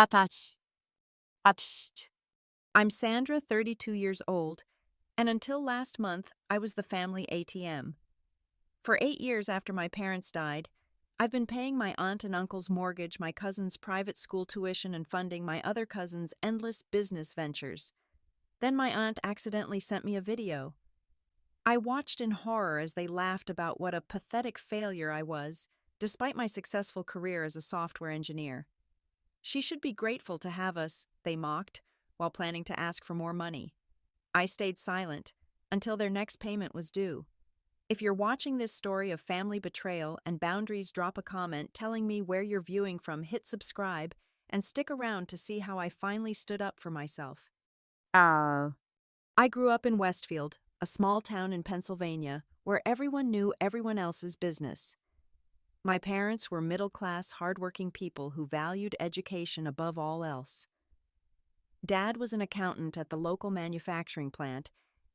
Attach. Attached. I'm Sandra, 32 years old, and until last month, I was the family ATM. For 8 years after my parents died, I've been paying my aunt and uncle's mortgage, my cousin's private school tuition, and funding my other cousin's endless business ventures. Then my aunt accidentally sent me a video. I watched in horror as they laughed about what a pathetic failure I was, despite my successful career as a software engineer. She should be grateful to have us, they mocked, while planning to ask for more money. I stayed silent until their next payment was due. If you're watching this story of family betrayal and boundaries, drop a comment telling me where you're viewing from, hit subscribe, and stick around to see how I finally stood up for myself. I grew up in Westfield, a small town in Pennsylvania, where everyone knew everyone else's business. My parents were middle-class, hardworking people who valued education above all else. Dad was an accountant at the local manufacturing plant,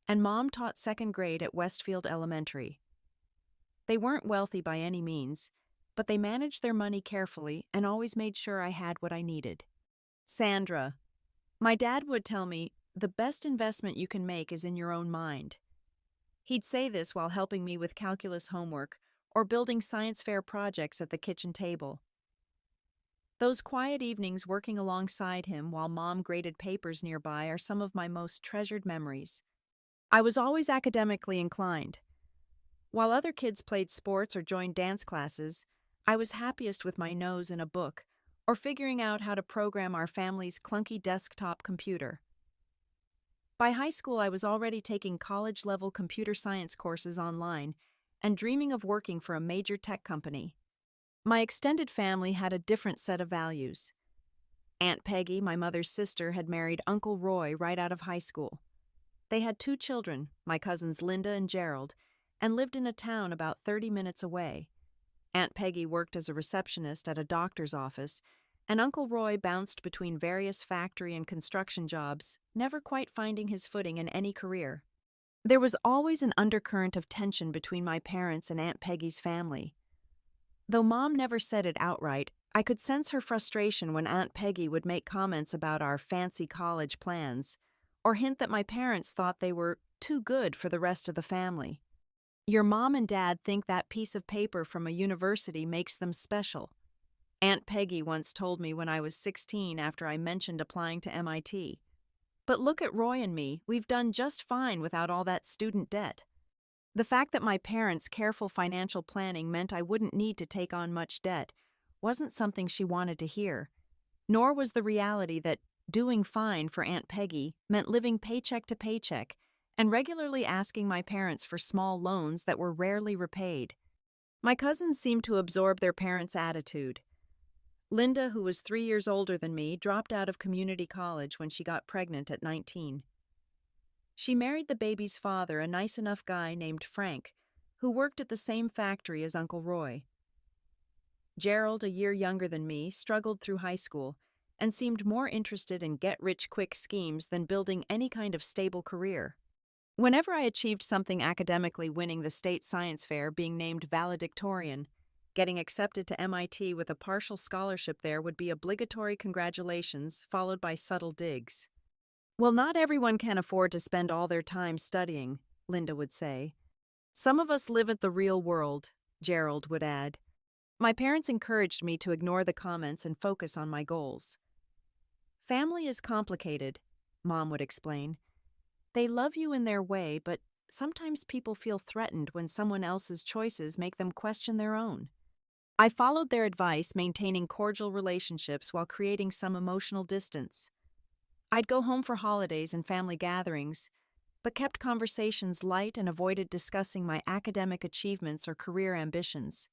and Mom taught second grade at Westfield Elementary. They weren't wealthy by any means, but they managed their money carefully and always made sure I had what I needed. Sandra. My dad would tell me, the best investment you can make is in your own mind. He'd say this while helping me with calculus homework or building science fair projects at the kitchen table. Those quiet evenings working alongside him while Mom graded papers nearby are some of my most treasured memories. I was always academically inclined. While other kids played sports or joined dance classes, I was happiest with my nose in a book or figuring out how to program our family's clunky desktop computer. By high school, I was already taking college-level computer science courses online and dreaming of working for a major tech company. My extended family had a different set of values. Aunt Peggy, my mother's sister, had married Uncle Roy right out of high school. They had 2 children, my cousins Linda and Gerald, and lived in a town about 30 minutes away. Aunt Peggy worked as a receptionist at a doctor's office, and Uncle Roy bounced between various factory and construction jobs, never quite finding his footing in any career. There was always an undercurrent of tension between my parents and Aunt Peggy's family. Though Mom never said it outright, I could sense her frustration when Aunt Peggy would make comments about our fancy college plans, or hint that my parents thought they were too good for the rest of the family. Your mom and dad think that piece of paper from a university makes them special. Aunt Peggy once told me when I was 16 after I mentioned applying to MIT. But look at Roy and me, we've done just fine without all that student debt. The fact that my parents' careful financial planning meant I wouldn't need to take on much debt wasn't something she wanted to hear, nor was the reality that doing fine for Aunt Peggy meant living paycheck to paycheck and regularly asking my parents for small loans that were rarely repaid. My cousins seemed to absorb their parents' attitude. Linda, who was 3 years older than me, dropped out of community college when she got pregnant at 19. She married the baby's father, a nice enough guy named Frank, who worked at the same factory as Uncle Roy. Gerald, a year younger than me, struggled through high school and seemed more interested in get-rich-quick schemes than building any kind of stable career. Whenever I achieved something academically, winning the state science fair, being named valedictorian, getting accepted to MIT with a partial scholarship there would be obligatory congratulations, followed by subtle digs. Well, not everyone can afford to spend all their time studying, Linda would say. Some of us live at the real world, Gerald would add. My parents encouraged me to ignore the comments and focus on my goals. Family is complicated, Mom would explain. They love you in their way, but sometimes people feel threatened when someone else's choices make them question their own. I followed their advice, maintaining cordial relationships while creating some emotional distance. I'd go home for holidays and family gatherings, but kept conversations light and avoided discussing my academic achievements or career ambitions.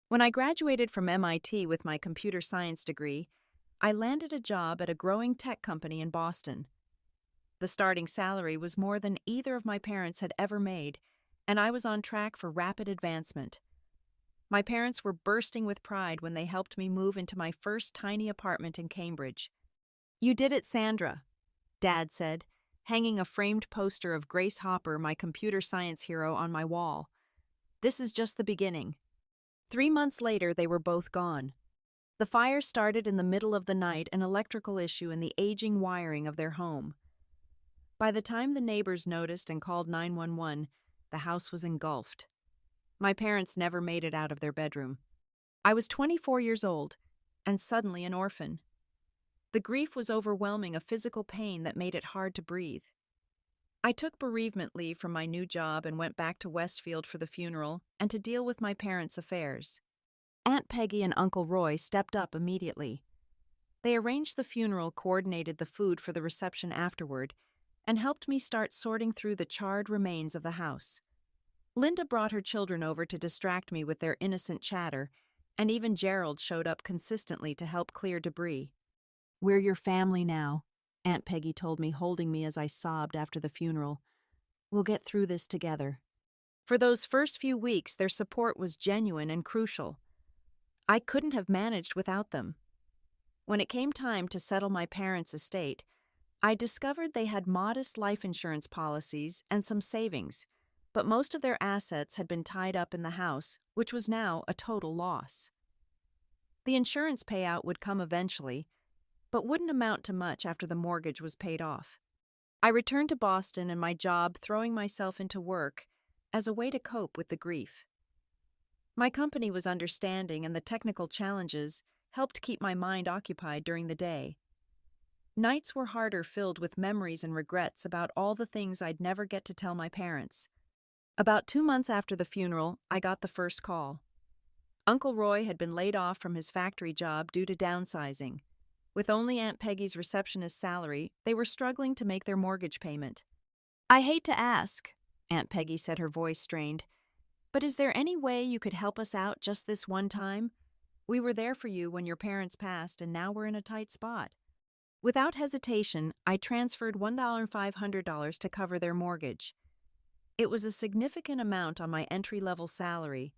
When I graduated from MIT with my computer science degree, I landed a job at a growing tech company in Boston. The starting salary was more than either of my parents had ever made, and I was on track for rapid advancement. My parents were bursting with pride when they helped me move into my first tiny apartment in Cambridge. "You did it, Sandra," Dad said, hanging a framed poster of Grace Hopper, my computer science hero, on my wall. "This is just the beginning." 3 months later, they were both gone. The fire started in the middle of the night, an electrical issue in the aging wiring of their home. By the time the neighbors noticed and called 911, the house was engulfed. My parents never made it out of their bedroom. I was 24 years old, and suddenly an orphan. The grief was overwhelming, a physical pain that made it hard to breathe. I took bereavement leave from my new job and went back to Westfield for the funeral and to deal with my parents' affairs. Aunt Peggy and Uncle Roy stepped up immediately. They arranged the funeral, coordinated the food for the reception afterward, and helped me start sorting through the charred remains of the house. Linda brought her children over to distract me with their innocent chatter, and even Gerald showed up consistently to help clear debris. "We're your family now," Aunt Peggy told me, holding me as I sobbed after the funeral. "We'll get through this together." For those first few weeks, their support was genuine and crucial. I couldn't have managed without them. When it came time to settle my parents' estate, I discovered they had modest life insurance policies and some savings, but most of their assets had been tied up in the house, which was now a total loss. The insurance payout would come eventually, but wouldn't amount to much after the mortgage was paid off. I returned to Boston and my job, throwing myself into work as a way to cope with the grief. My company was understanding, and the technical challenges helped keep my mind occupied during the day. Nights were harder, filled with memories and regrets about all the things I'd never get to tell my parents. About 2 months after the funeral, I got the first call. Uncle Roy had been laid off from his factory job due to downsizing. With only Aunt Peggy's receptionist salary, they were struggling to make their mortgage payment. "I hate to ask," Aunt Peggy said, her voice strained, "but is there any way you could help us out just this one time? We were there for you when your parents passed, and now we're in a tight spot." Without hesitation, I transferred $1,500 to cover their mortgage. It was a significant amount on my entry-level salary,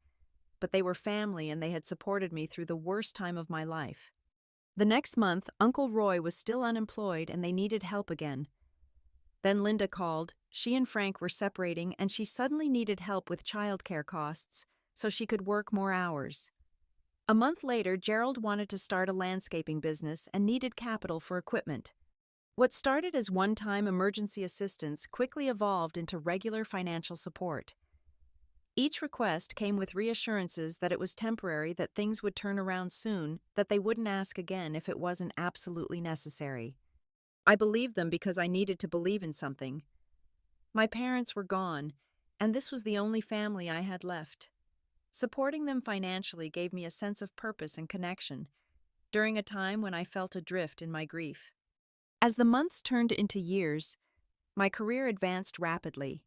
but they were family and they had supported me through the worst time of my life. The next month, Uncle Roy was still unemployed and they needed help again. Then Linda called. She and Frank were separating and she suddenly needed help with childcare costs so she could work more hours. A month later, Gerald wanted to start a landscaping business and needed capital for equipment. What started as one-time emergency assistance quickly evolved into regular financial support. Each request came with reassurances that it was temporary, that things would turn around soon, that they wouldn't ask again if it wasn't absolutely necessary. I believed them because I needed to believe in something. My parents were gone, and this was the only family I had left. Supporting them financially gave me a sense of purpose and connection, during a time when I felt adrift in my grief. As the months turned into years, my career advanced rapidly.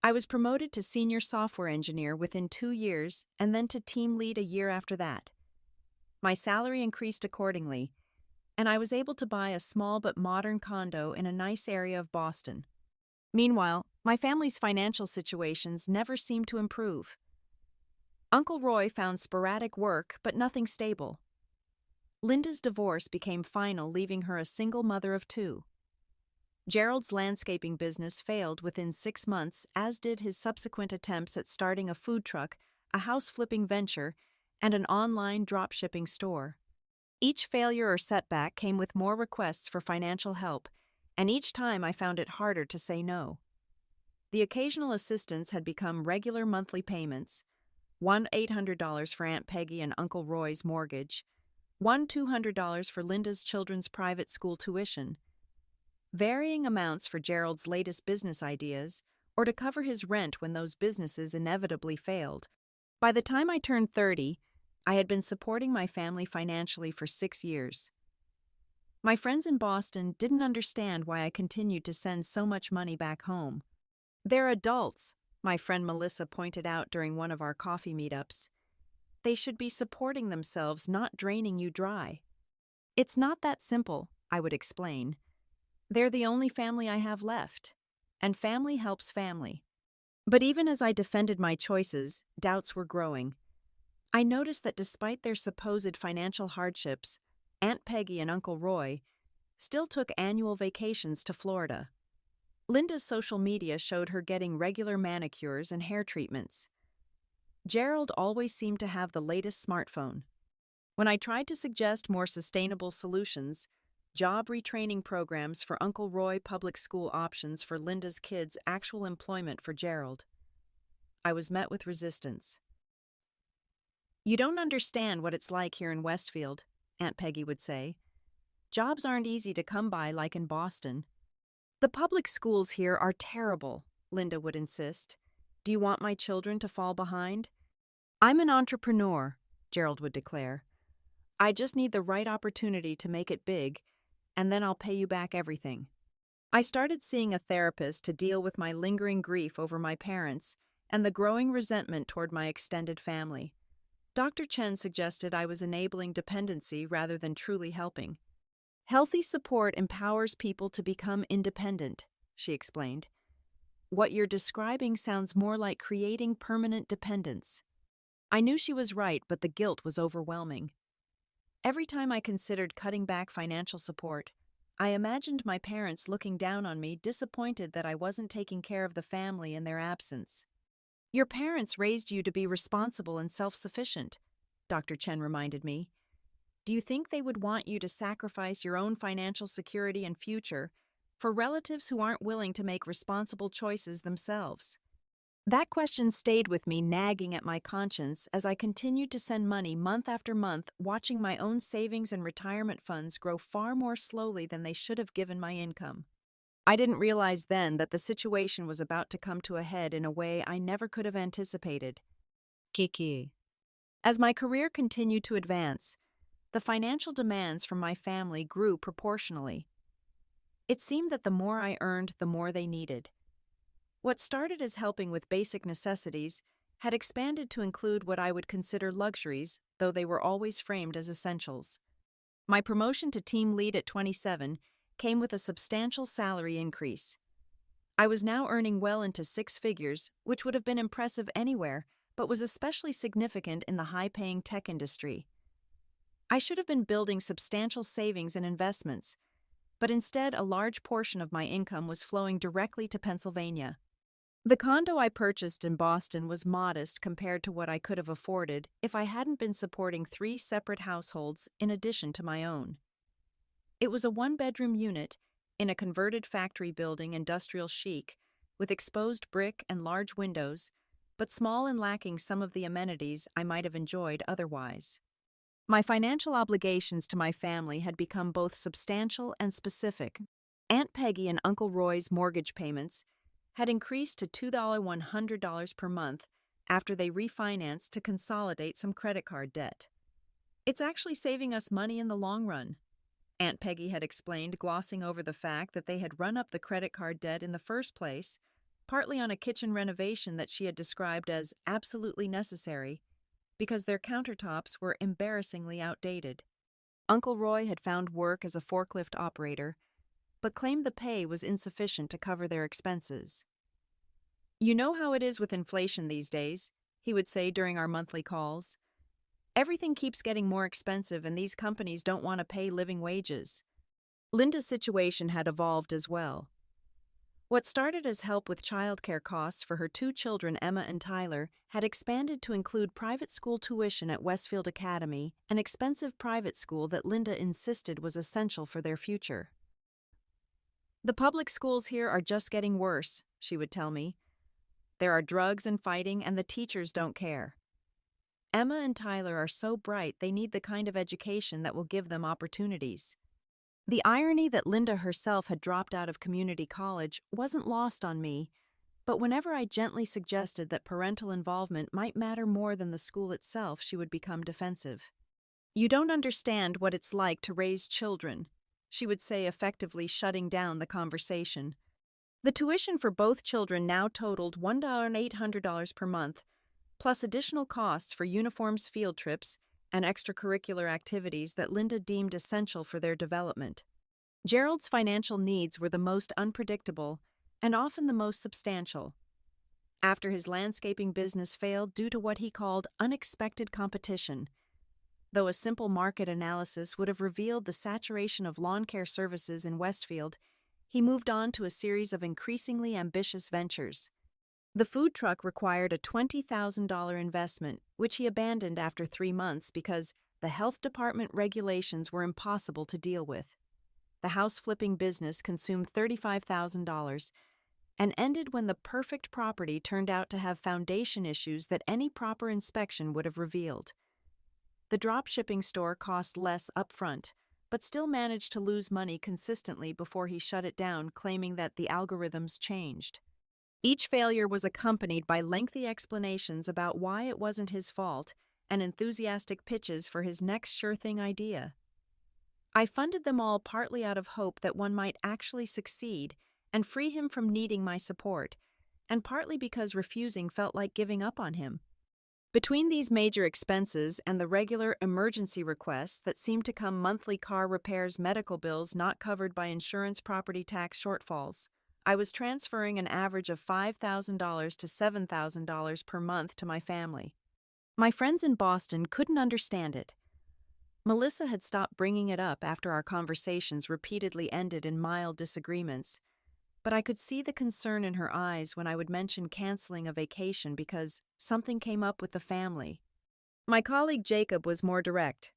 I was promoted to senior software engineer within 2 years and then to team lead a year after that. My salary increased accordingly, and I was able to buy a small but modern condo in a nice area of Boston. Meanwhile, my family's financial situations never seemed to improve. Uncle Roy found sporadic work, but nothing stable. Linda's divorce became final, leaving her a single mother of 2. Gerald's landscaping business failed within 6 months, as did his subsequent attempts at starting a food truck, a house-flipping venture, and an online drop-shipping store. Each failure or setback came with more requests for financial help, and each time I found it harder to say no. The occasional assistance had become regular monthly payments, one $800 for Aunt Peggy and Uncle Roy's mortgage, one $200 for Linda's children's private school tuition, varying amounts for Gerald's latest business ideas, or to cover his rent when those businesses inevitably failed. By the time I turned 30, I had been supporting my family financially for 6 years. My friends in Boston didn't understand why I continued to send so much money back home. "They're adults," my friend Melissa pointed out during one of our coffee meetups. "They should be supporting themselves, not draining you dry." "It's not that simple," I would explain. "They're the only family I have left, and family helps family." But even as I defended my choices, doubts were growing. I noticed that despite their supposed financial hardships, Aunt Peggy and Uncle Roy still took annual vacations to Florida. Linda's social media showed her getting regular manicures and hair treatments. Gerald always seemed to have the latest smartphone. When I tried to suggest more sustainable solutions, job retraining programs for Uncle Roy, public school options for Linda's kids, actual employment for Gerald, I was met with resistance. "You don't understand what it's like here in Westfield," Aunt Peggy would say. "Jobs aren't easy to come by like in Boston." "The public schools here are terrible," Linda would insist. "Do you want my children to fall behind?" "I'm an entrepreneur," Gerald would declare. "I just need the right opportunity to make it big, and then I'll pay you back everything." I started seeing a therapist to deal with my lingering grief over my parents and the growing resentment toward my extended family. Dr. Chen suggested I was enabling dependency rather than truly helping. "Healthy support empowers people to become independent," she explained. "What you're describing sounds more like creating permanent dependence." I knew she was right, but the guilt was overwhelming. Every time I considered cutting back financial support, I imagined my parents looking down on me, disappointed that I wasn't taking care of the family in their absence. "Your parents raised you to be responsible and self-sufficient," Dr. Chen reminded me. "Do you think they would want you to sacrifice your own financial security and future for relatives who aren't willing to make responsible choices themselves?" That question stayed with me, nagging at my conscience as I continued to send money month after month, watching my own savings and retirement funds grow far more slowly than they should have given my income. I didn't realize then that the situation was about to come to a head in a way I never could have anticipated. Kiki. As my career continued to advance, the financial demands from my family grew proportionally. It seemed that the more I earned, the more they needed. What started as helping with basic necessities had expanded to include what I would consider luxuries, though they were always framed as essentials. My promotion to team lead at 27 came with a substantial salary increase. I was now earning well into six figures, which would have been impressive anywhere, but was especially significant in the high-paying tech industry. I should have been building substantial savings and investments, but instead a large portion of my income was flowing directly to Pennsylvania. The condo I purchased in Boston was modest compared to what I could have afforded if I hadn't been supporting 3 separate households in addition to my own. It was a one-bedroom unit in a converted factory building, industrial chic, with exposed brick and large windows, but small and lacking some of the amenities I might have enjoyed otherwise. My financial obligations to my family had become both substantial and specific. Aunt Peggy and Uncle Roy's mortgage payments had increased to $100 per month after they refinanced to consolidate some credit card debt. "It's actually saving us money in the long run," Aunt Peggy had explained, glossing over the fact that they had run up the credit card debt in the first place, partly on a kitchen renovation that she had described as absolutely necessary, because their countertops were embarrassingly outdated. Uncle Roy had found work as a forklift operator, but claimed the pay was insufficient to cover their expenses. "You know how it is with inflation these days," he would say during our monthly calls. "Everything keeps getting more expensive and these companies don't want to pay living wages." Linda's situation had evolved as well. What started as help with childcare costs for her 2 children, Emma and Tyler, had expanded to include private school tuition at Westfield Academy, an expensive private school that Linda insisted was essential for their future. "The public schools here are just getting worse," she would tell me. "There are drugs and fighting, and the teachers don't care. Emma and Tyler are so bright they need the kind of education that will give them opportunities." The irony that Linda herself had dropped out of community college wasn't lost on me, but whenever I gently suggested that parental involvement might matter more than the school itself, she would become defensive. "You don't understand what it's like to raise children," she would say, effectively shutting down the conversation. The tuition for both children now totaled $1,800 per month, plus additional costs for uniforms, field trips, and extracurricular activities that Linda deemed essential for their development. Gerald's financial needs were the most unpredictable and often the most substantial. After his landscaping business failed due to what he called unexpected competition, though a simple market analysis would have revealed the saturation of lawn care services in Westfield, he moved on to a series of increasingly ambitious ventures. The food truck required a $20,000 investment, which he abandoned after 3 months because, the health department regulations were impossible to deal with. The house flipping business consumed $35,000 and ended when the perfect property turned out to have foundation issues that any proper inspection would have revealed. The drop shipping store cost less upfront, but still managed to lose money consistently before he shut it down, claiming that the algorithms changed. Each failure was accompanied by lengthy explanations about why it wasn't his fault and enthusiastic pitches for his next sure-thing idea. I funded them all partly out of hope that one might actually succeed and free him from needing my support, and partly because refusing felt like giving up on him. Between these major expenses and the regular emergency requests that seemed to come monthly car repairs, medical bills not covered by insurance, property tax shortfalls, I was transferring an average of $5,000 to $7,000 per month to my family. My friends in Boston couldn't understand it. Melissa had stopped bringing it up after our conversations repeatedly ended in mild disagreements, but I could see the concern in her eyes when I would mention canceling a vacation because something came up with the family. My colleague Jacob was more direct.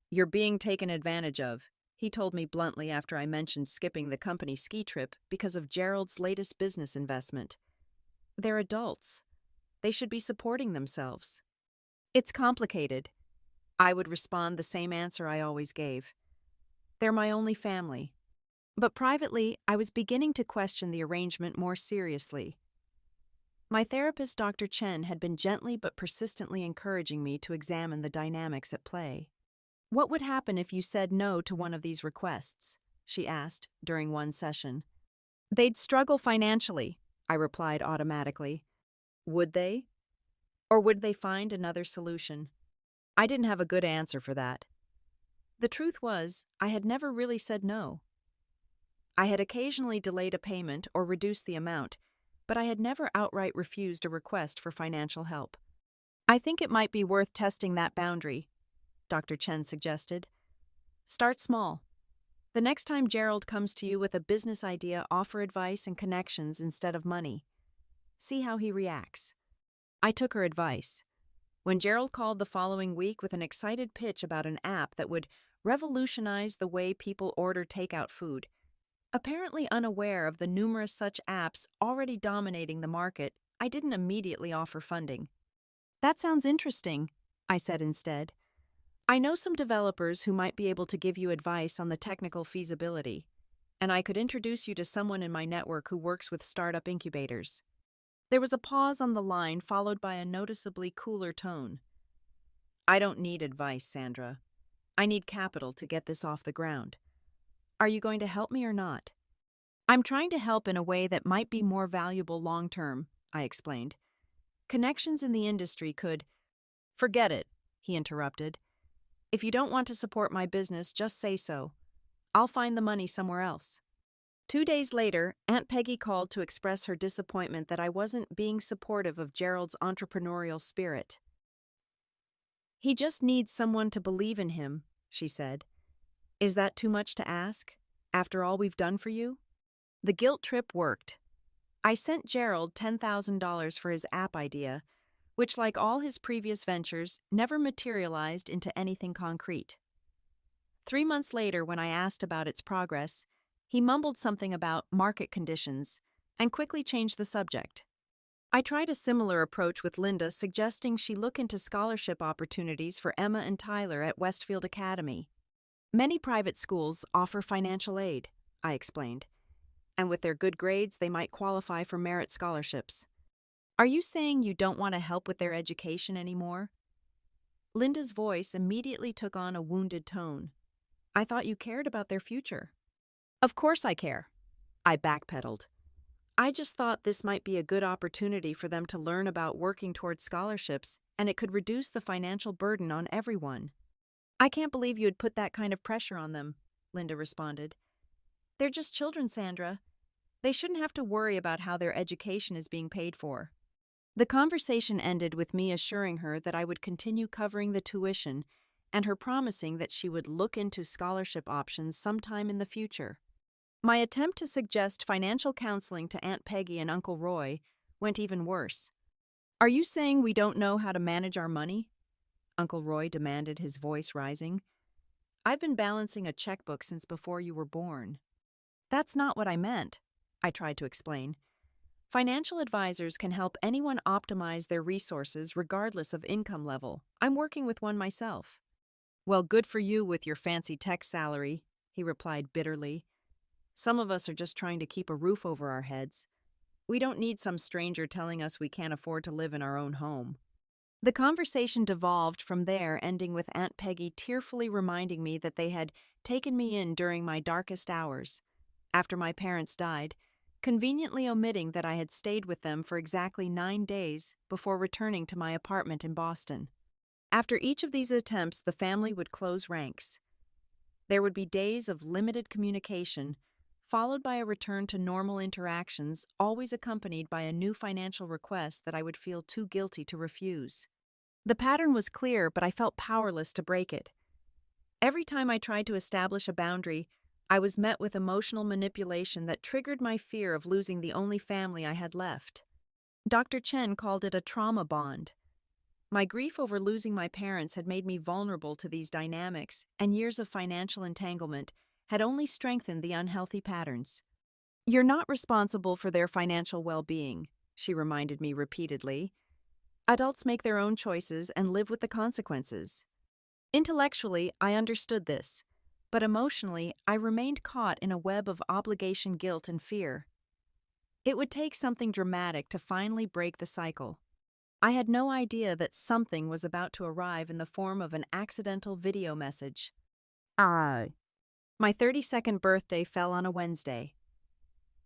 "You're being taken advantage of," he told me bluntly after I mentioned skipping the company ski trip because of Gerald's latest business investment. "They're adults. They should be supporting themselves." "It's complicated." I would respond the same answer I always gave. "They're my only family." But privately, I was beginning to question the arrangement more seriously. My therapist, Dr. Chen, had been gently but persistently encouraging me to examine the dynamics at play. "What would happen if you said no to one of these requests?" she asked during one session. "They'd struggle financially," I replied automatically. Would they? Or would they find another solution? I didn't have a good answer for that. The truth was, I had never really said no. I had occasionally delayed a payment or reduced the amount, but I had never outright refused a request for financial help. "I think it might be worth testing that boundary," Dr. Chen suggested. "Start small. The next time Gerald comes to you with a business idea, offer advice and connections instead of money. See how he reacts." I took her advice. When Gerald called the following week with an excited pitch about an app that would revolutionize the way people order takeout food, apparently unaware of the numerous such apps already dominating the market, I didn't immediately offer funding. "That sounds interesting," I said instead. "I know some developers who might be able to give you advice on the technical feasibility, and I could introduce you to someone in my network who works with startup incubators." There was a pause on the line, followed by a noticeably cooler tone. "I don't need advice, Sandra. I need capital to get this off the ground. Are you going to help me or not?" "I'm trying to help in a way that might be more valuable long-term," I explained. "Connections in the industry could—" "Forget it," he interrupted. "If you don't want to support my business, just say so. I'll find the money somewhere else." 2 days later, Aunt Peggy called to express her disappointment that I wasn't being supportive of Gerald's entrepreneurial spirit. "He just needs someone to believe in him," she said. "Is that too much to ask, after all we've done for you?" The guilt trip worked. I sent Gerald $10,000 for his app idea, which, like all his previous ventures, never materialized into anything concrete. 3 months later, when I asked about its progress, he mumbled something about market conditions and quickly changed the subject. I tried a similar approach with Linda, suggesting she look into scholarship opportunities for Emma and Tyler at Westfield Academy. "Many private schools offer financial aid," I explained, "and with their good grades, they might qualify for merit scholarships." "Are you saying you don't want to help with their education anymore?" Linda's voice immediately took on a wounded tone. "I thought you cared about their future." "Of course I care," I backpedaled. "I just thought this might be a good opportunity for them to learn about working towards scholarships, and it could reduce the financial burden on everyone." "I can't believe you would put that kind of pressure on them," Linda responded. "They're just children, Sandra. They shouldn't have to worry about how their education is being paid for." The conversation ended with me assuring her that I would continue covering the tuition and her promising that she would look into scholarship options sometime in the future. My attempt to suggest financial counseling to Aunt Peggy and Uncle Roy went even worse. "Are you saying we don't know how to manage our money?" Uncle Roy demanded, his voice rising. "I've been balancing a checkbook since before you were born." "That's not what I meant," I tried to explain. "Financial advisors can help anyone optimize their resources regardless of income level. I'm working with one myself." "Well, good for you with your fancy tech salary," he replied bitterly. "Some of us are just trying to keep a roof over our heads. We don't need some stranger telling us we can't afford to live in our own home." The conversation devolved from there, ending with Aunt Peggy tearfully reminding me that they had taken me in during my darkest hours, after my parents died, conveniently omitting that I had stayed with them for exactly 9 days before returning to my apartment in Boston. After each of these attempts, the family would close ranks. There would be days of limited communication, followed by a return to normal interactions, always accompanied by a new financial request that I would feel too guilty to refuse. The pattern was clear, but I felt powerless to break it. Every time I tried to establish a boundary, I was met with emotional manipulation that triggered my fear of losing the only family I had left. Dr. Chen called it a trauma bond. My grief over losing my parents had made me vulnerable to these dynamics, and years of financial entanglement had only strengthened the unhealthy patterns. "You're not responsible for their financial well-being," she reminded me repeatedly. "Adults make their own choices and live with the consequences." Intellectually, I understood this, but emotionally, I remained caught in a web of obligation, guilt, and fear. It would take something dramatic to finally break the cycle. I had no idea that something was about to arrive in the form of an accidental video message. My 32nd birthday fell on a Wednesday.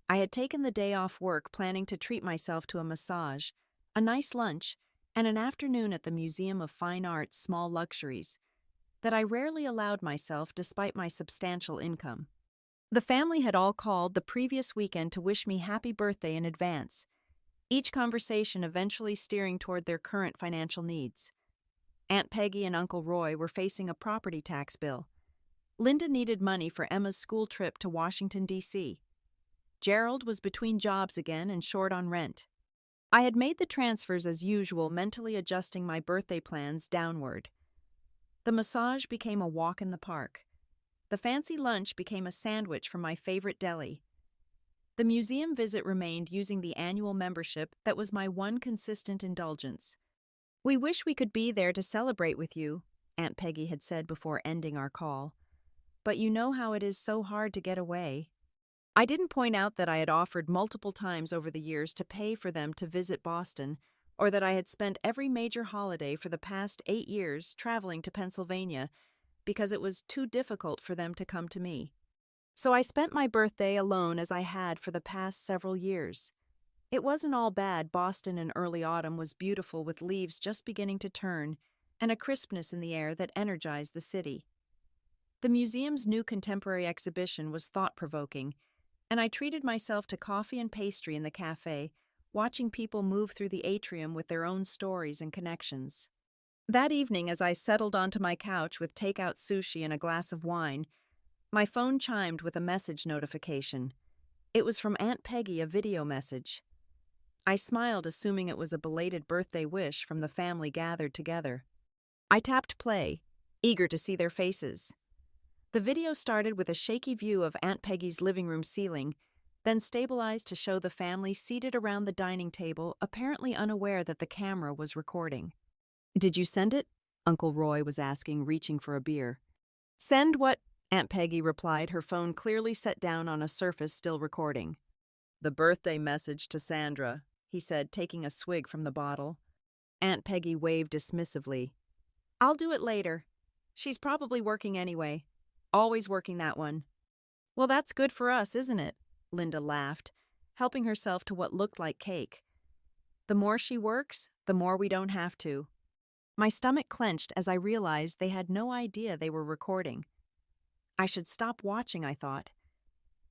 I had taken the day off work, planning to treat myself to a massage, a nice lunch, and an afternoon at the Museum of Fine Arts, small luxuries that I rarely allowed myself despite my substantial income. The family had all called the previous weekend to wish me happy birthday in advance, each conversation eventually steering toward their current financial needs. Aunt Peggy and Uncle Roy were facing a property tax bill. Linda needed money for Emma's school trip to Washington, D.C. Gerald was between jobs again and short on rent. I had made the transfers as usual, mentally adjusting my birthday plans downward. The massage became a walk in the park. The fancy lunch became a sandwich from my favorite deli. The museum visit remained, using the annual membership that was my one consistent indulgence. "We wish we could be there to celebrate with you," Aunt Peggy had said before ending our call. "But you know how it is so hard to get away." I didn't point out that I had offered multiple times over the years to pay for them to visit Boston, or that I had spent every major holiday for the past 8 years traveling to Pennsylvania because it was too difficult for them to come to me. So I spent my birthday alone, as I had for the past several years. It wasn't all bad. Boston in early autumn was beautiful, with leaves just beginning to turn and a crispness in the air that energized the city. The museum's new contemporary exhibition was thought-provoking, and I treated myself to coffee and pastry in the cafe, watching people move through the atrium with their own stories and connections. That evening, as I settled onto my couch with takeout sushi and a glass of wine, my phone chimed with a message notification. It was from Aunt Peggy, a video message. I smiled, assuming it was a belated birthday wish from the family gathered together. I tapped play, eager to see their faces. The video started with a shaky view of Aunt Peggy's living room ceiling, then stabilized to show the family seated around the dining table, apparently unaware that the camera was recording. "Did you send it?" Uncle Roy was asking, reaching for a beer. "Send what?" Aunt Peggy replied, her phone clearly set down on a surface still recording. "The birthday message to Sandra," he said, taking a swig from the bottle. Aunt Peggy waved dismissively. "I'll do it later. She's probably working anyway. Always working, that one." "Well, that's good for us, isn't it?" Linda laughed, helping herself to what looked like cake. "The more she works, the more we don't have to." My stomach clenched as I realized they had no idea they were recording. I should stop watching, I thought.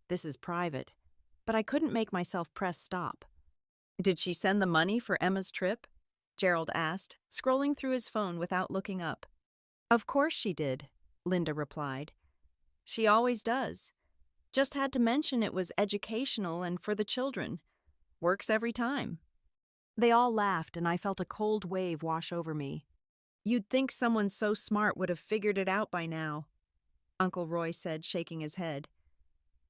This is private, but I couldn't make myself press stop. "Did she send the money for Emma's trip?" Gerald asked, scrolling through his phone without looking up. "Of course she did," Linda replied. "She always does. Just had to mention it was educational and for the children. Works every time." They all laughed, and I felt a cold wave wash over me. You'd think someone so smart would have figured it out by now, Uncle Roy said, shaking his head.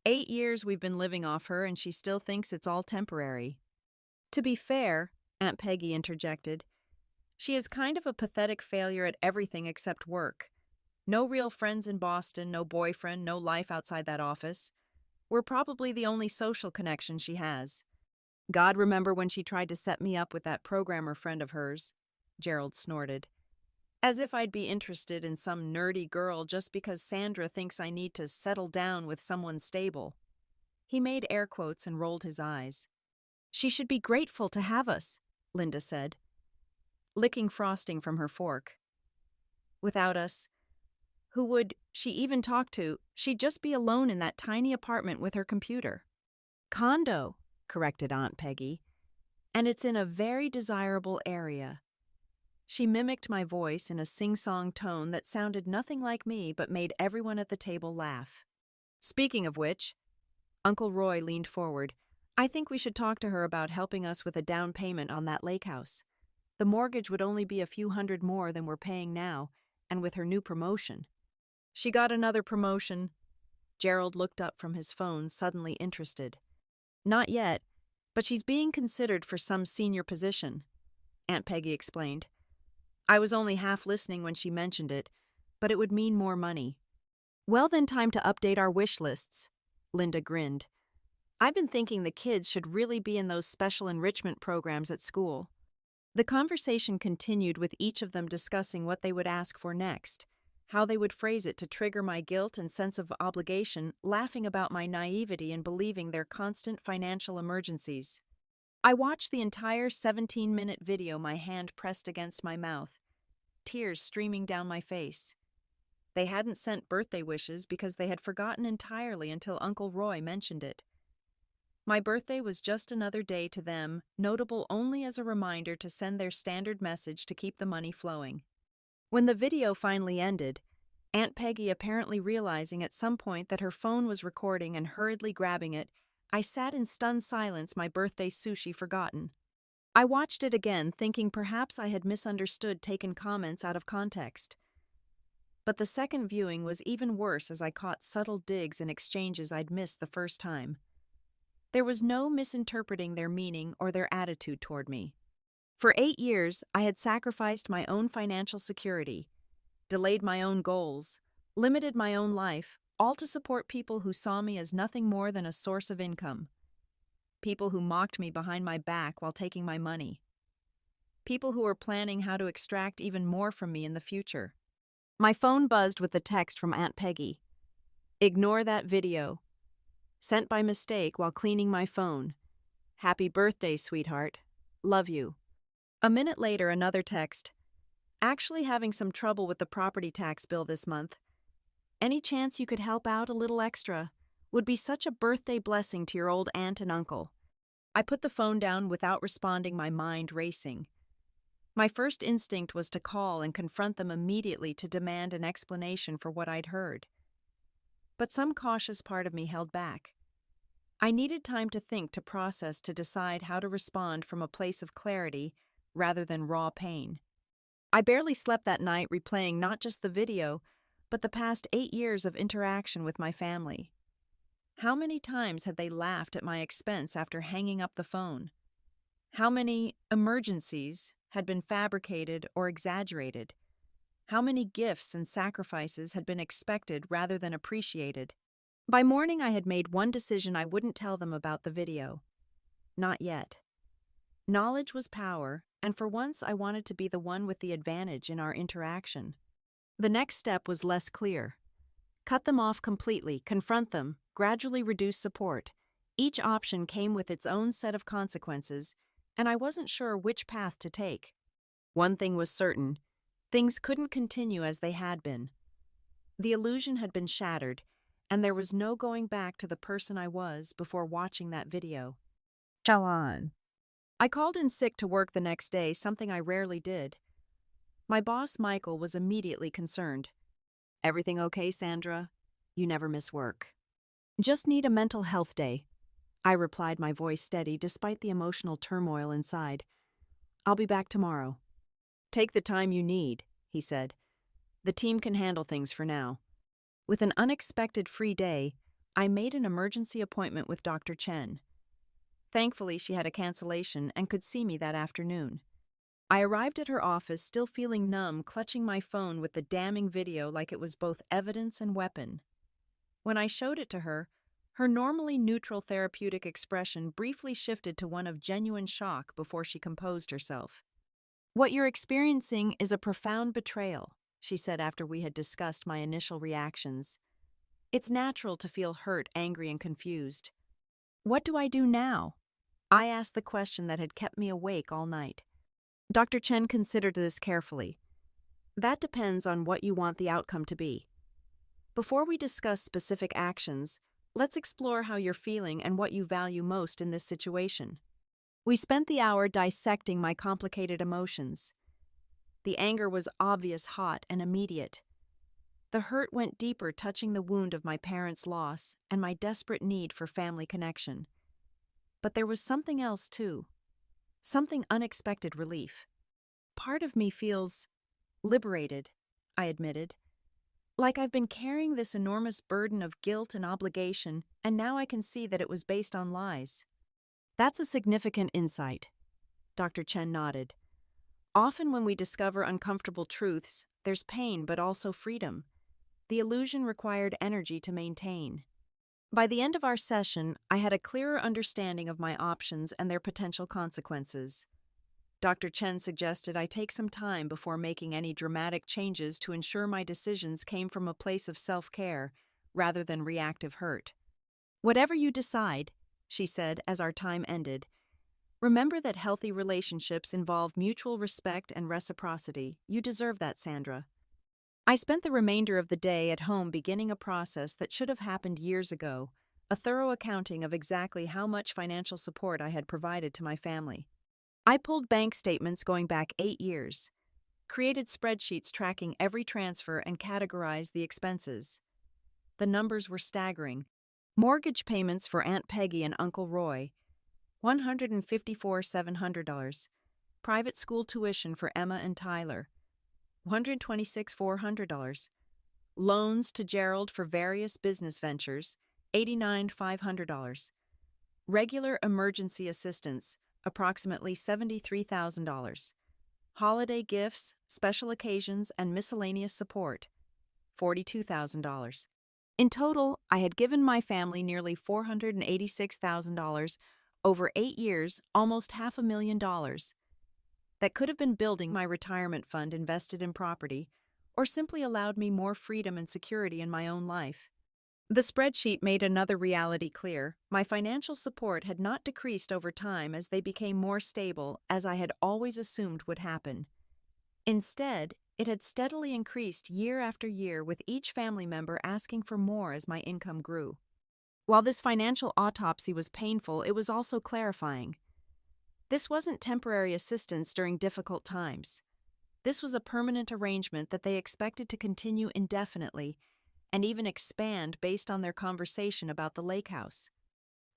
8 years we've been living off her, and she still thinks it's all temporary. To be fair, Aunt Peggy interjected, she is kind of a pathetic failure at everything except work. No real friends in Boston, no boyfriend, no life outside that office. We're probably the only social connection she has. God remember when she tried to set me up with that programmer friend of hers, Gerald snorted. As if I'd be interested in some nerdy girl just because Sandra thinks I need to settle down with someone stable. He made air quotes and rolled his eyes. She should be grateful to have us, Linda said, licking frosting from her fork. Without us, who would she even talk to? She'd just be alone in that tiny apartment with her computer. Condo, corrected Aunt Peggy, and it's in a very desirable area. She mimicked my voice in a sing-song tone that sounded nothing like me but made everyone at the table laugh. Speaking of which, Uncle Roy leaned forward. I think we should talk to her about helping us with a down payment on that lake house. The mortgage would only be a few hundred more than we're paying now, and with her new promotion. She got another promotion. Gerald looked up from his phone, suddenly interested. Not yet, but she's being considered for some senior position, Aunt Peggy explained. I was only half listening when she mentioned it, but it would mean more money. Well, then time to update our wish lists, Linda grinned. I've been thinking the kids should really be in those special enrichment programs at school. The conversation continued with each of them discussing what they would ask for next, how they would phrase it to trigger my guilt and sense of obligation, laughing about my naivety in believing their constant financial emergencies. I watched the entire 17-minute video, my hand pressed against my mouth, tears streaming down my face. They hadn't sent birthday wishes because they had forgotten entirely until Uncle Roy mentioned it. My birthday was just another day to them, notable only as a reminder to send their standard message to keep the money flowing. When the video finally ended, Aunt Peggy apparently realizing at some point that her phone was recording and hurriedly grabbing it, I sat in stunned silence, my birthday sushi forgotten. I watched it again, thinking perhaps I had misunderstood, taken comments out of context. But the second viewing was even worse as I caught subtle digs and exchanges I'd missed the first time. There was no misinterpreting their meaning or their attitude toward me. For 8 years, I had sacrificed my own financial security, delayed my own goals, limited my own life, all to support people who saw me as nothing more than a source of income. People who mocked me behind my back while taking my money. People who were planning how to extract even more from me in the future. My phone buzzed with the text from Aunt Peggy. Ignore that video. Sent by mistake while cleaning my phone. Happy birthday, sweetheart. Love you. A minute later, another text. Actually having some trouble with the property tax bill this month. Any chance you could help out a little extra? Would be such a birthday blessing to your old aunt and uncle. I put the phone down without responding, my mind racing. My first instinct was to call and confront them immediately to demand an explanation for what I'd heard. But some cautious part of me held back. I needed time to think, to process, to decide how to respond from a place of clarity rather than raw pain. I barely slept that night, replaying not just the video, but the past 8 years of interaction with my family. How many times had they laughed at my expense after hanging up the phone? How many emergencies had been fabricated or exaggerated? How many gifts and sacrifices had been expected rather than appreciated? By morning, I had made one decision: I wouldn't tell them about the video. Not yet. Knowledge was power, and for once I wanted to be the one with the advantage in our interaction. The next step was less clear. Cut them off completely, confront them, gradually reduce support. Each option came with its own set of consequences, and I wasn't sure which path to take. One thing was certain: things couldn't continue as they had been. The illusion had been shattered, and there was no going back to the person I was before watching that video. Jawan. I called in sick to work the next day, something I rarely did. My boss, Michael, was immediately concerned. Everything okay, Sandra? You never miss work. Just need a mental health day, I replied, my voice steady despite the emotional turmoil inside. I'll be back tomorrow. Take the time you need, he said. "The team can handle things for now." With an unexpected free day, I made an emergency appointment with Dr. Chen. Thankfully, she had a cancellation and could see me that afternoon. I arrived at her office still feeling numb, clutching my phone with the damning video like it was both evidence and weapon. When I showed it to her, her normally neutral therapeutic expression briefly shifted to one of genuine shock before she composed herself. "What you're experiencing is a profound betrayal," she said after we had discussed my initial reactions. "It's natural to feel hurt, angry, and confused." "What do I do now?" I asked the question that had kept me awake all night. Dr. Chen considered this carefully. "That depends on what you want the outcome to be. Before we discuss specific actions, let's explore how you're feeling and what you value most in this situation." We spent the hour dissecting my complicated emotions. The anger was obvious, hot, and immediate. The hurt went deeper, touching the wound of my parents' loss and my desperate need for family connection. But there was something else, too. Something unexpected relief. "Part of me feels liberated," I admitted. "Like I've been carrying this enormous burden of guilt and obligation, and now I can see that it was based on lies." "That's a significant insight," Dr. Chen nodded. "Often when we discover uncomfortable truths, there's pain but also freedom. The illusion required energy to maintain." By the end of our session, I had a clearer understanding of my options and their potential consequences. Dr. Chen suggested I take some time before making any dramatic changes to ensure my decisions came from a place of self-care rather than reactive hurt. "Whatever you decide," she said as our time ended, "remember that healthy relationships involve mutual respect and reciprocity. You deserve that, Sandra." I spent the remainder of the day at home beginning a process that should have happened years ago, a thorough accounting of exactly how much financial support I had provided to my family. I pulled bank statements going back 8 years, created spreadsheets tracking every transfer, and categorized the expenses. The numbers were staggering. Mortgage payments for Aunt Peggy and Uncle Roy, $154,700. Private school tuition for Emma and Tyler, $126,400. Loans to Gerald for various business ventures, $89,500. Regular emergency assistance, approximately $73,000. Holiday gifts, special occasions, and miscellaneous support, $42,000. In total, I had given my family nearly $486,000 over 8 years, almost $500,000. That could have been building my retirement fund invested in property, or simply allowed me more freedom and security in my own life. The spreadsheet made another reality clear. My financial support had not decreased over time as they became more stable, as I had always assumed would happen. Instead, it had steadily increased year after year, with each family member asking for more as my income grew. While this financial autopsy was painful, it was also clarifying. This wasn't temporary assistance during difficult times. This was a permanent arrangement that they expected to continue indefinitely, and even expand based on their conversation about the lake house.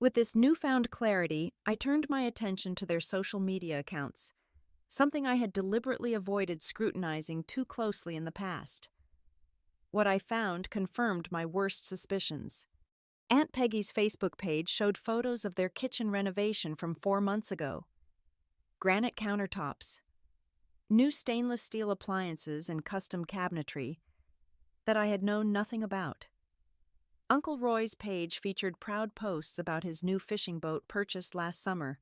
With this newfound clarity, I turned my attention to their social media accounts, something I had deliberately avoided scrutinizing too closely in the past. What I found confirmed my worst suspicions. Aunt Peggy's Facebook page showed photos of their kitchen renovation from 4 months ago. Granite countertops, new stainless steel appliances, and custom cabinetry that I had known nothing about. Uncle Roy's page featured proud posts about his new fishing boat purchased last summer.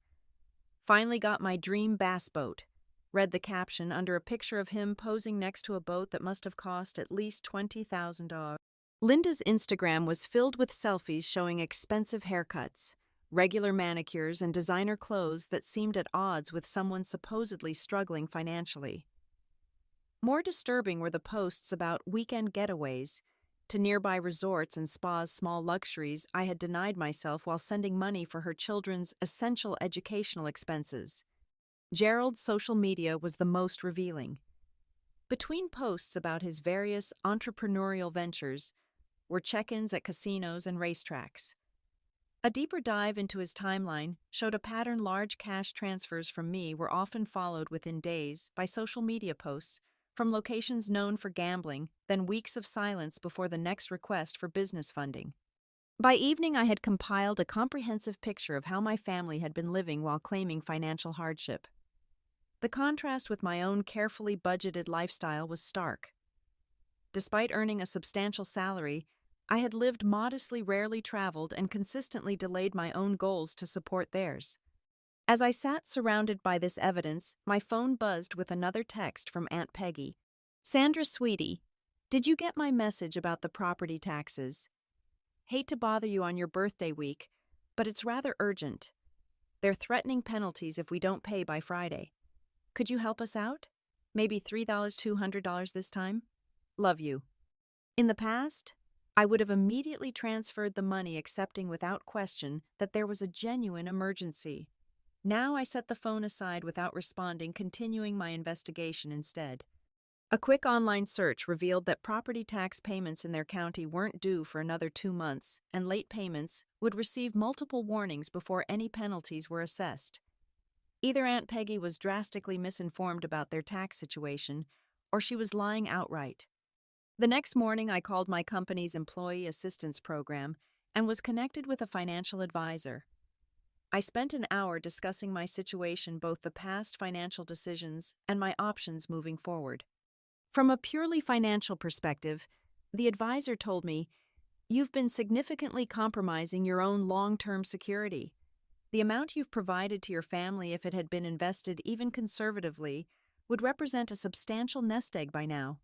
"Finally got my dream bass boat," read the caption under a picture of him posing next to a boat that must have cost at least $20,000. Linda's Instagram was filled with selfies showing expensive haircuts, regular manicures, and designer clothes that seemed at odds with someone supposedly struggling financially. More disturbing were the posts about weekend getaways to nearby resorts and spas, small luxuries I had denied myself while sending money for her children's essential educational expenses. Gerald's social media was the most revealing. Between posts about his various entrepreneurial ventures were check-ins at casinos and racetracks. A deeper dive into his timeline showed a pattern. Large cash transfers from me were often followed within days by social media posts from locations known for gambling, then weeks of silence before the next request for business funding. By evening, I had compiled a comprehensive picture of how my family had been living while claiming financial hardship. The contrast with my own carefully budgeted lifestyle was stark. Despite earning a substantial salary, I had lived modestly, rarely traveled, and consistently delayed my own goals to support theirs. As I sat surrounded by this evidence, my phone buzzed with another text from Aunt Peggy. "Sandra, sweetie, did you get my message about the property taxes? Hate to bother you on your birthday week, but it's rather urgent. They're threatening penalties if we don't pay by Friday. Could you help us out? Maybe $3, $200 this time? Love you." In the past, I would have immediately transferred the money, accepting without question that there was a genuine emergency. Now I set the phone aside without responding, continuing my investigation instead. A quick online search revealed that property tax payments in their county weren't due for another 2 months, and late payments would receive multiple warnings before any penalties were assessed. Either Aunt Peggy was drastically misinformed about their tax situation, or she was lying outright. The next morning, I called my company's employee assistance program and was connected with a financial advisor. I spent an hour discussing my situation, both the past financial decisions and my options moving forward. From a purely financial perspective, the advisor told me, "You've been significantly compromising your own long-term security. The amount you've provided to your family, if it had been invested even conservatively, would represent a substantial nest egg by now."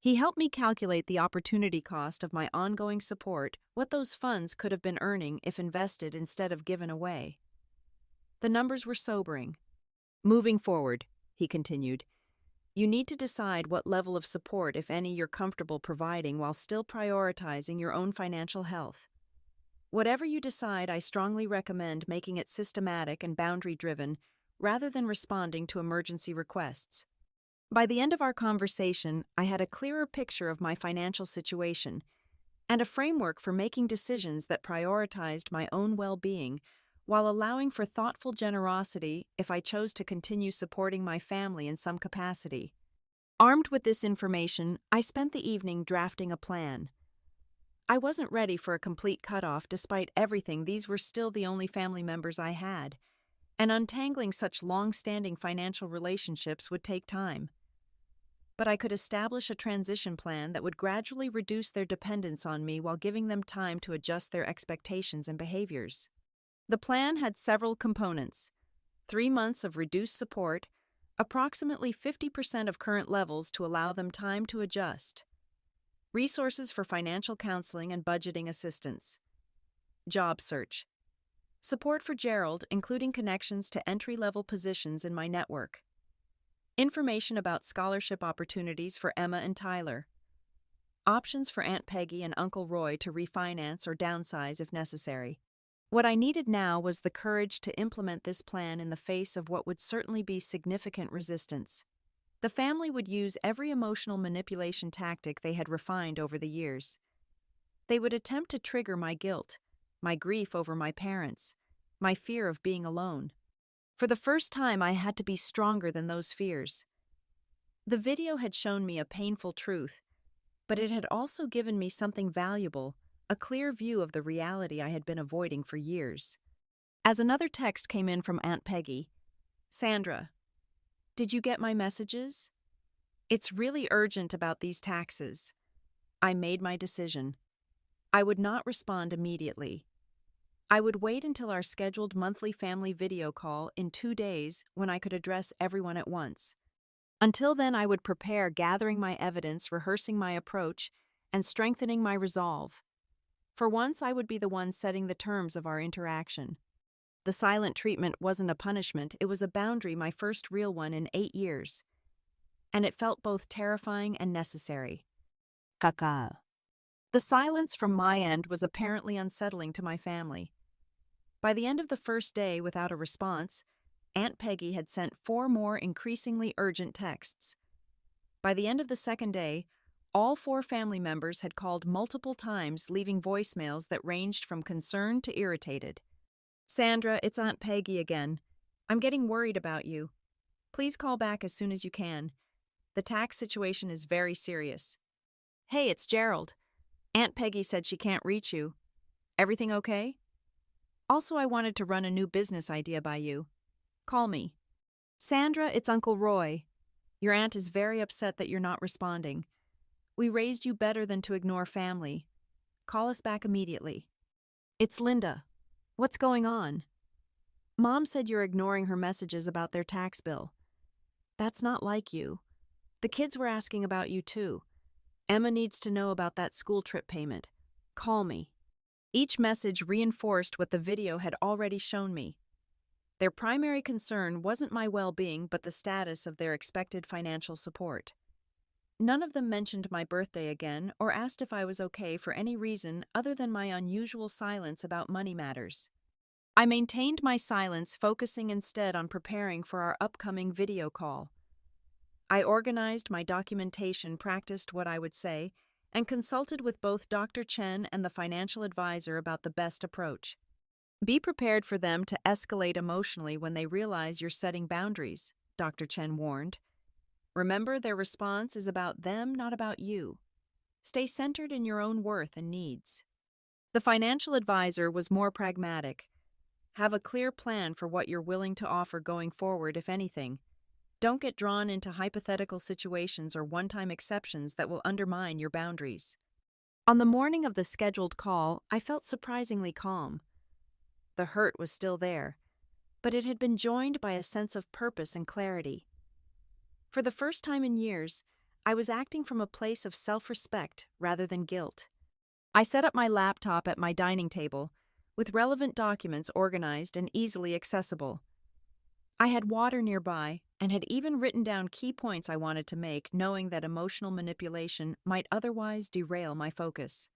He helped me calculate the opportunity cost of my ongoing support, what those funds could have been earning if invested instead of given away. The numbers were sobering. "Moving forward," he continued, "you need to decide what level of support, if any, you're comfortable providing while still prioritizing your own financial health. Whatever you decide, I strongly recommend making it systematic and boundary-driven rather than responding to emergency requests." By the end of our conversation, I had a clearer picture of my financial situation and a framework for making decisions that prioritized my own well-being while allowing for thoughtful generosity if I chose to continue supporting my family in some capacity. Armed with this information, I spent the evening drafting a plan. I wasn't ready for a complete cutoff. Despite everything, these were still the only family members I had, and untangling such long-standing financial relationships would take time. But I could establish a transition plan that would gradually reduce their dependence on me while giving them time to adjust their expectations and behaviors. The plan had several components: 3 months of reduced support, approximately 50% of current levels to allow them time to adjust, resources for financial counseling and budgeting assistance, job search, support for Gerald, including connections to entry-level positions in my network, information about scholarship opportunities for Emma and Tyler, options for Aunt Peggy and Uncle Roy to refinance or downsize if necessary. What I needed now was the courage to implement this plan in the face of what would certainly be significant resistance. The family would use every emotional manipulation tactic they had refined over the years. They would attempt to trigger my guilt, my grief over my parents, my fear of being alone. For the first time, I had to be stronger than those fears. The video had shown me a painful truth, but it had also given me something valuable, a clear view of the reality I had been avoiding for years. As another text came in from Aunt Peggy, "Sandra, did you get my messages? It's really urgent about these taxes." I made my decision. I would not respond immediately. I would wait until our scheduled monthly family video call in 2 days when I could address everyone at once. Until then, I would prepare, gathering my evidence, rehearsing my approach, and strengthening my resolve. For once, I would be the one setting the terms of our interaction. The silent treatment wasn't a punishment, it was a boundary, my first real one in 8 years. And it felt both terrifying and necessary. Kaka. The silence from my end was apparently unsettling to my family. By the end of the first day, without a response, Aunt Peggy had sent 4 more increasingly urgent texts. By the end of the second day, all 4 family members had called multiple times, leaving voicemails that ranged from concerned to irritated. "Sandra, it's Aunt Peggy again. I'm getting worried about you. Please call back as soon as you can. The tax situation is very serious. Hey, it's Gerald. Aunt Peggy said she can't reach you. Everything okay? Also, I wanted to run a new business idea by you. Call me. Sandra, it's Uncle Roy. Your aunt is very upset that you're not responding. We raised you better than to ignore family. Call us back immediately. It's Linda. What's going on? Mom said you're ignoring her messages about their tax bill. That's not like you. The kids were asking about you too. Emma needs to know about that school trip payment. Call me. Each message reinforced what the video had already shown me. Their primary concern wasn't my well-being, but the status of their expected financial support. None of them mentioned my birthday again or asked if I was okay for any reason other than my unusual silence about money matters. I maintained my silence, focusing instead on preparing for our upcoming video call. I organized my documentation, practiced what I would say, and consulted with both Dr. Chen and the financial advisor about the best approach. Be prepared for them to escalate emotionally when they realize you're setting boundaries, Dr. Chen warned. Remember, their response is about them, not about you. Stay centered in your own worth and needs. The financial advisor was more pragmatic. Have a clear plan for what you're willing to offer going forward, if anything. Don't get drawn into hypothetical situations or one-time exceptions that will undermine your boundaries. On the morning of the scheduled call, I felt surprisingly calm. The hurt was still there, but it had been joined by a sense of purpose and clarity. For the first time in years, I was acting from a place of self-respect rather than guilt. I set up my laptop at my dining table, with relevant documents organized and easily accessible. I had water nearby and had even written down key points I wanted to make, knowing that emotional manipulation might otherwise derail my focus.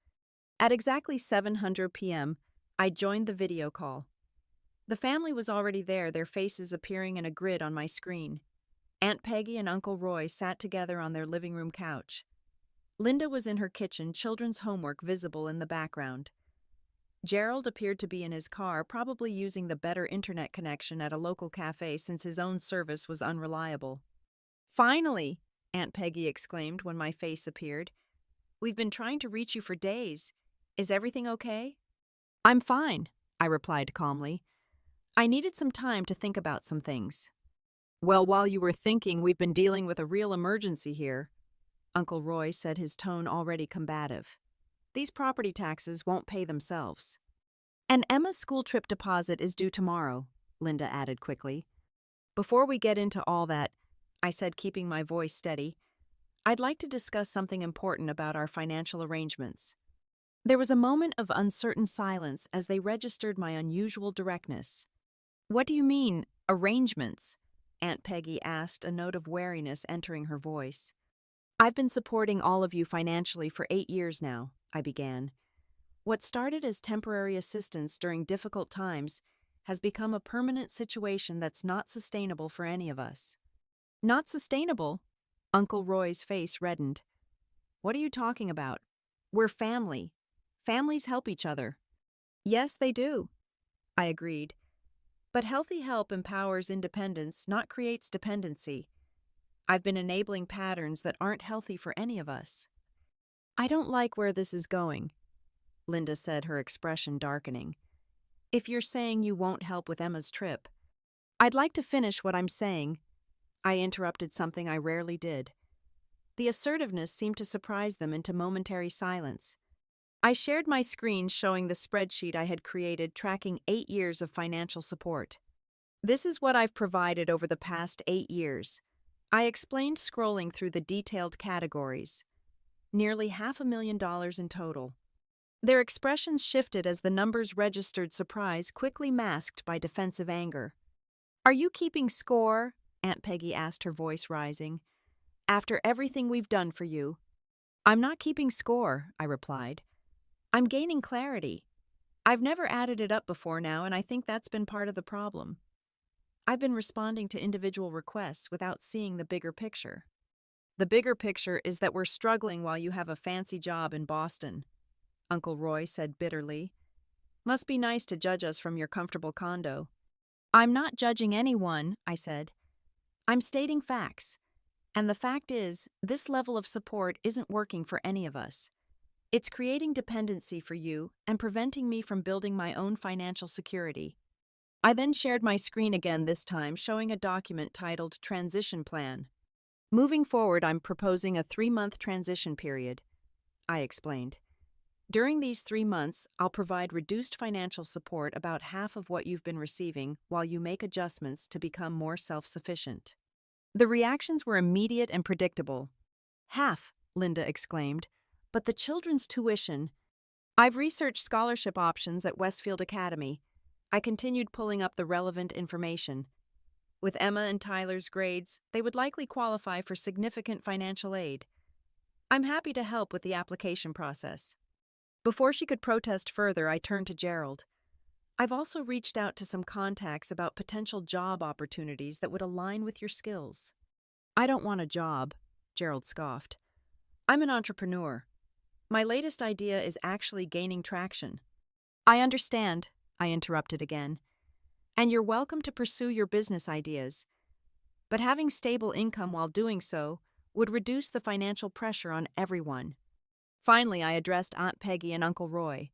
At exactly 7:00 p.m., I joined the video call. The family was already there, their faces appearing in a grid on my screen. Aunt Peggy and Uncle Roy sat together on their living room couch. Linda was in her kitchen, children's homework visible in the background. Gerald appeared to be in his car, probably using the better internet connection at a local cafe since his own service was unreliable. Finally, Aunt Peggy exclaimed when my face appeared. We've been trying to reach you for days. Is everything okay? I'm fine, I replied calmly. I needed some time to think about some things. Well, while you were thinking, we've been dealing with a real emergency here, Uncle Roy said, his tone already combative. These property taxes won't pay themselves. And Emma's school trip deposit is due tomorrow, Linda added quickly. Before we get into all that, I said, keeping my voice steady, I'd like to discuss something important about our financial arrangements. There was a moment of uncertain silence as they registered my unusual directness. What do you mean, arrangements? Aunt Peggy asked, a note of wariness entering her voice. I've been supporting all of you financially for 8 years now, I began. What started as temporary assistance during difficult times has become a permanent situation that's not sustainable for any of us. Not sustainable? Uncle Roy's face reddened. What are you talking about? We're family. Families help each other. Yes, they do, I agreed. But healthy help empowers independence, not creates dependency. I've been enabling patterns that aren't healthy for any of us. I don't like where this is going, Linda said, her expression darkening. If you're saying you won't help with Emma's trip, I'd like to finish what I'm saying. I interrupted something I rarely did. The assertiveness seemed to surprise them into momentary silence. I shared my screen showing the spreadsheet I had created tracking 8 years of financial support. This is what I've provided over the past 8 years. I explained, scrolling through the detailed categories. Nearly $500,000 in total. Their expressions shifted as the numbers registered surprise, quickly masked by defensive anger. Are you keeping score? Aunt Peggy asked, her voice rising. After everything we've done for you. I'm not keeping score, I replied. I'm gaining clarity. I've never added it up before now, and I think that's been part of the problem. I've been responding to individual requests without seeing the bigger picture. The bigger picture is that we're struggling while you have a fancy job in Boston, Uncle Roy said bitterly. Must be nice to judge us from your comfortable condo. I'm not judging anyone, I said. I'm stating facts. And the fact is, this level of support isn't working for any of us. It's creating dependency for you and preventing me from building my own financial security. I then shared my screen again, this time showing a document titled Transition Plan. Moving forward, I'm proposing a 3-month transition period, I explained. During these 3 months, I'll provide reduced financial support, about half of what you've been receiving, while you make adjustments to become more self-sufficient. The reactions were immediate and predictable. Half, Linda exclaimed. But the children's tuition. I've researched scholarship options at Westfield Academy. I continued pulling up the relevant information. With Emma and Tyler's grades, they would likely qualify for significant financial aid. I'm happy to help with the application process. Before she could protest further, I turned to Gerald. I've also reached out to some contacts about potential job opportunities that would align with your skills. I don't want a job, Gerald scoffed. I'm an entrepreneur. My latest idea is actually gaining traction. I understand, I interrupted again. And you're welcome to pursue your business ideas. But having stable income while doing so would reduce the financial pressure on everyone. Finally, I addressed Aunt Peggy and Uncle Roy.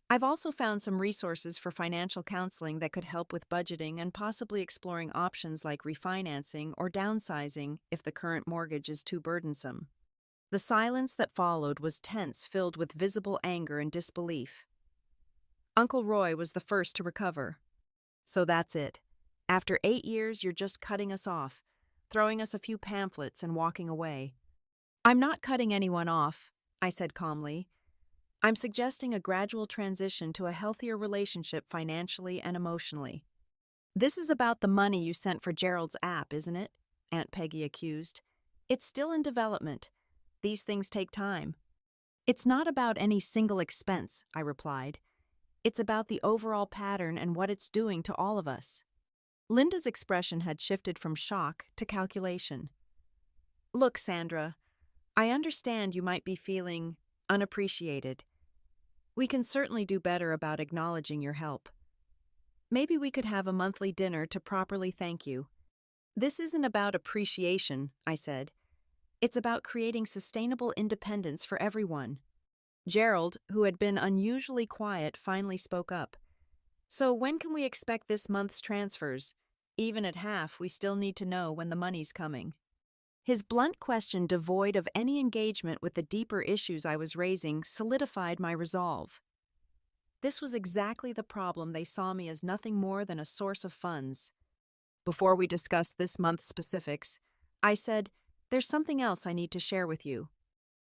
I've also found some resources for financial counseling that could help with budgeting and possibly exploring options like refinancing or downsizing if the current mortgage is too burdensome. The silence that followed was tense, filled with visible anger and disbelief. Uncle Roy was the first to recover. So that's it. After 8 years, you're just cutting us off, throwing us a few pamphlets and walking away. I'm not cutting anyone off, I said calmly. I'm suggesting a gradual transition to a healthier relationship financially and emotionally. This is about the money you sent for Gerald's app, isn't it? Aunt Peggy accused. It's still in development. These things take time. It's not about any single expense, I replied. It's about the overall pattern and what it's doing to all of us. Linda's expression had shifted from shock to calculation. Look, Sandra, I understand you might be feeling unappreciated. We can certainly do better about acknowledging your help. Maybe we could have a monthly dinner to properly thank you. This isn't about appreciation, I said. It's about creating sustainable independence for everyone. Gerald, who had been unusually quiet, finally spoke up. So when can we expect this month's transfers? Even at half, we still need to know when the money's coming. His blunt question, devoid of any engagement with the deeper issues I was raising, solidified my resolve. This was exactly the problem. They saw me as nothing more than a source of funds. Before we discussed this month's specifics, I said, there's something else I need to share with you.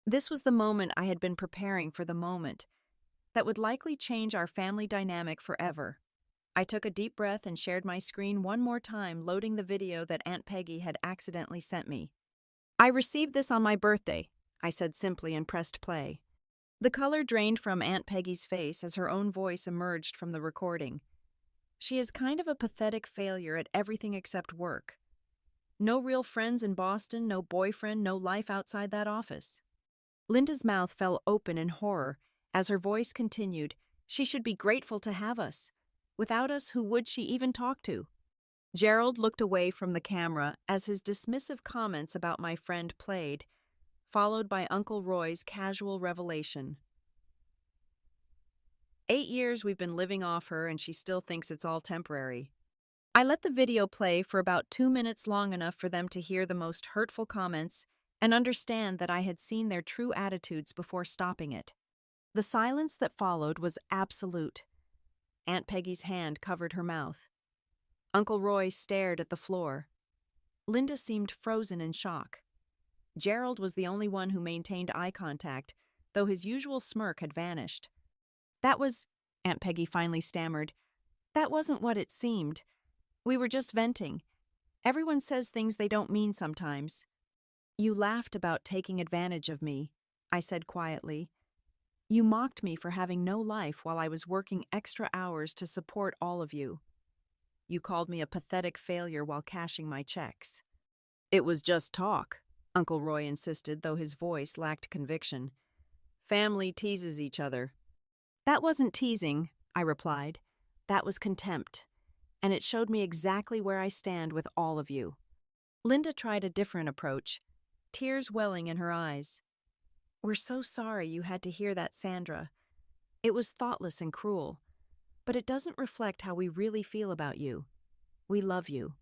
This was the moment I had been preparing for, the moment that would likely change our family dynamic forever. I took a deep breath and shared my screen one more time, loading the video that Aunt Peggy had accidentally sent me. I received this on my birthday, I said simply and pressed play. The color drained from Aunt Peggy's face as her own voice emerged from the recording. She is kind of a pathetic failure at everything except work. No real friends in Boston, no boyfriend, no life outside that office. Linda's mouth fell open in horror as her voice continued. She should be grateful to have us. Without us, who would she even talk to? Gerald looked away from the camera as his dismissive comments about my friend played, followed by Uncle Roy's casual revelation. 8 years we've been living off her and she still thinks it's all temporary. I let the video play for about 2 minutes, long enough for them to hear the most hurtful comments and understand that I had seen their true attitudes before stopping it. The silence that followed was absolute. Aunt Peggy's hand covered her mouth. Uncle Roy stared at the floor. Linda seemed frozen in shock. Gerald was the only one who maintained eye contact, though his usual smirk had vanished. That was, Aunt Peggy finally stammered, that wasn't what it seemed. We were just venting. Everyone says things they don't mean sometimes. You laughed about taking advantage of me, I said quietly. You mocked me for having no life while I was working extra hours to support all of you. You called me a pathetic failure while cashing my checks. It was just talk, Uncle Roy insisted, though his voice lacked conviction. Family teases each other. That wasn't teasing, I replied. That was contempt, and it showed me exactly where I stand with all of you. Linda tried a different approach, tears welling in her eyes. "We're so sorry you had to hear that, Sandra. It was thoughtless and cruel, but it doesn't reflect how we really feel about you. We love you."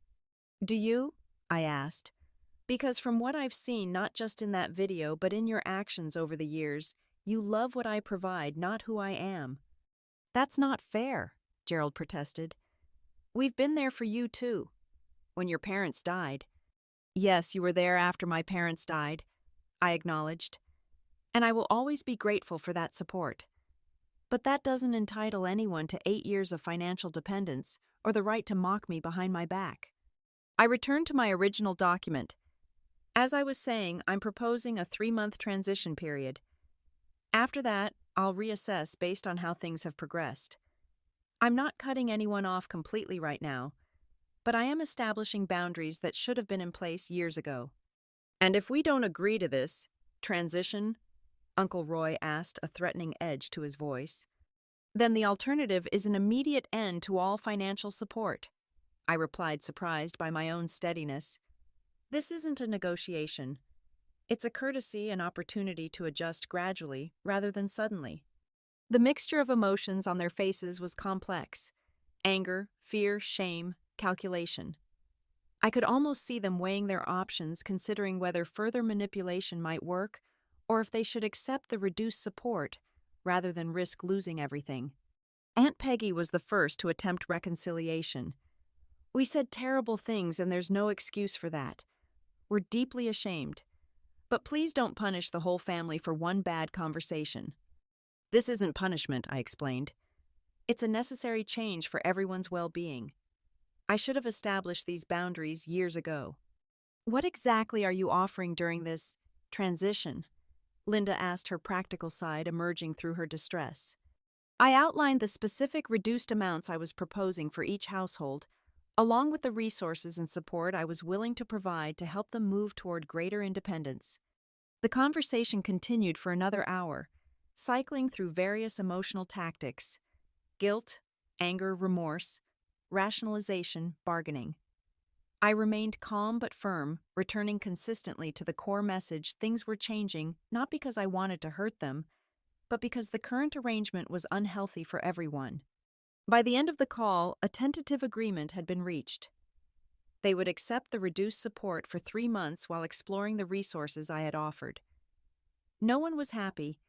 "Do you?" I asked. "Because from what I've seen, not just in that video, but in your actions over the years, you love what I provide, not who I am." "That's not fair," Gerald protested. "We've been there for you too. When your parents died." "Yes, you were there after my parents died," I acknowledged. "And I will always be grateful for that support. But that doesn't entitle anyone to 8 years of financial dependence or the right to mock me behind my back." I returned to my original document. "As I was saying, I'm proposing a 3-month transition period. After that, I'll reassess based on how things have progressed. I'm not cutting anyone off completely right now, but I am establishing boundaries that should have been in place years ago." "And if we don't agree to this transition," Uncle Roy asked, a threatening edge to his voice, "then the alternative is an immediate end to all financial support," I replied, surprised by my own steadiness. "This isn't a negotiation. It's a courtesy and opportunity to adjust gradually rather than suddenly." The mixture of emotions on their faces was complex: anger, fear, shame, calculation. I could almost see them weighing their options, considering whether further manipulation might work or if they should accept the reduced support rather than risk losing everything. Aunt Peggy was the first to attempt reconciliation. "We said terrible things and there's no excuse for that. We're deeply ashamed. But please don't punish the whole family for one bad conversation." "This isn't punishment," I explained. "It's a necessary change for everyone's well-being. I should have established these boundaries years ago." "What exactly are you offering during this transition?" Linda asked, her practical side emerging through her distress. I outlined the specific reduced amounts I was proposing for each household, along with the resources and support I was willing to provide to help them move toward greater independence. The conversation continued for another hour, cycling through various emotional tactics: guilt, anger, remorse, rationalization, bargaining. I remained calm but firm, returning consistently to the core message: things were changing not because I wanted to hurt them, but because the current arrangement was unhealthy for everyone. By the end of the call, a tentative agreement had been reached. They would accept the reduced support for 3 months while exploring the resources I had offered. No one was happy,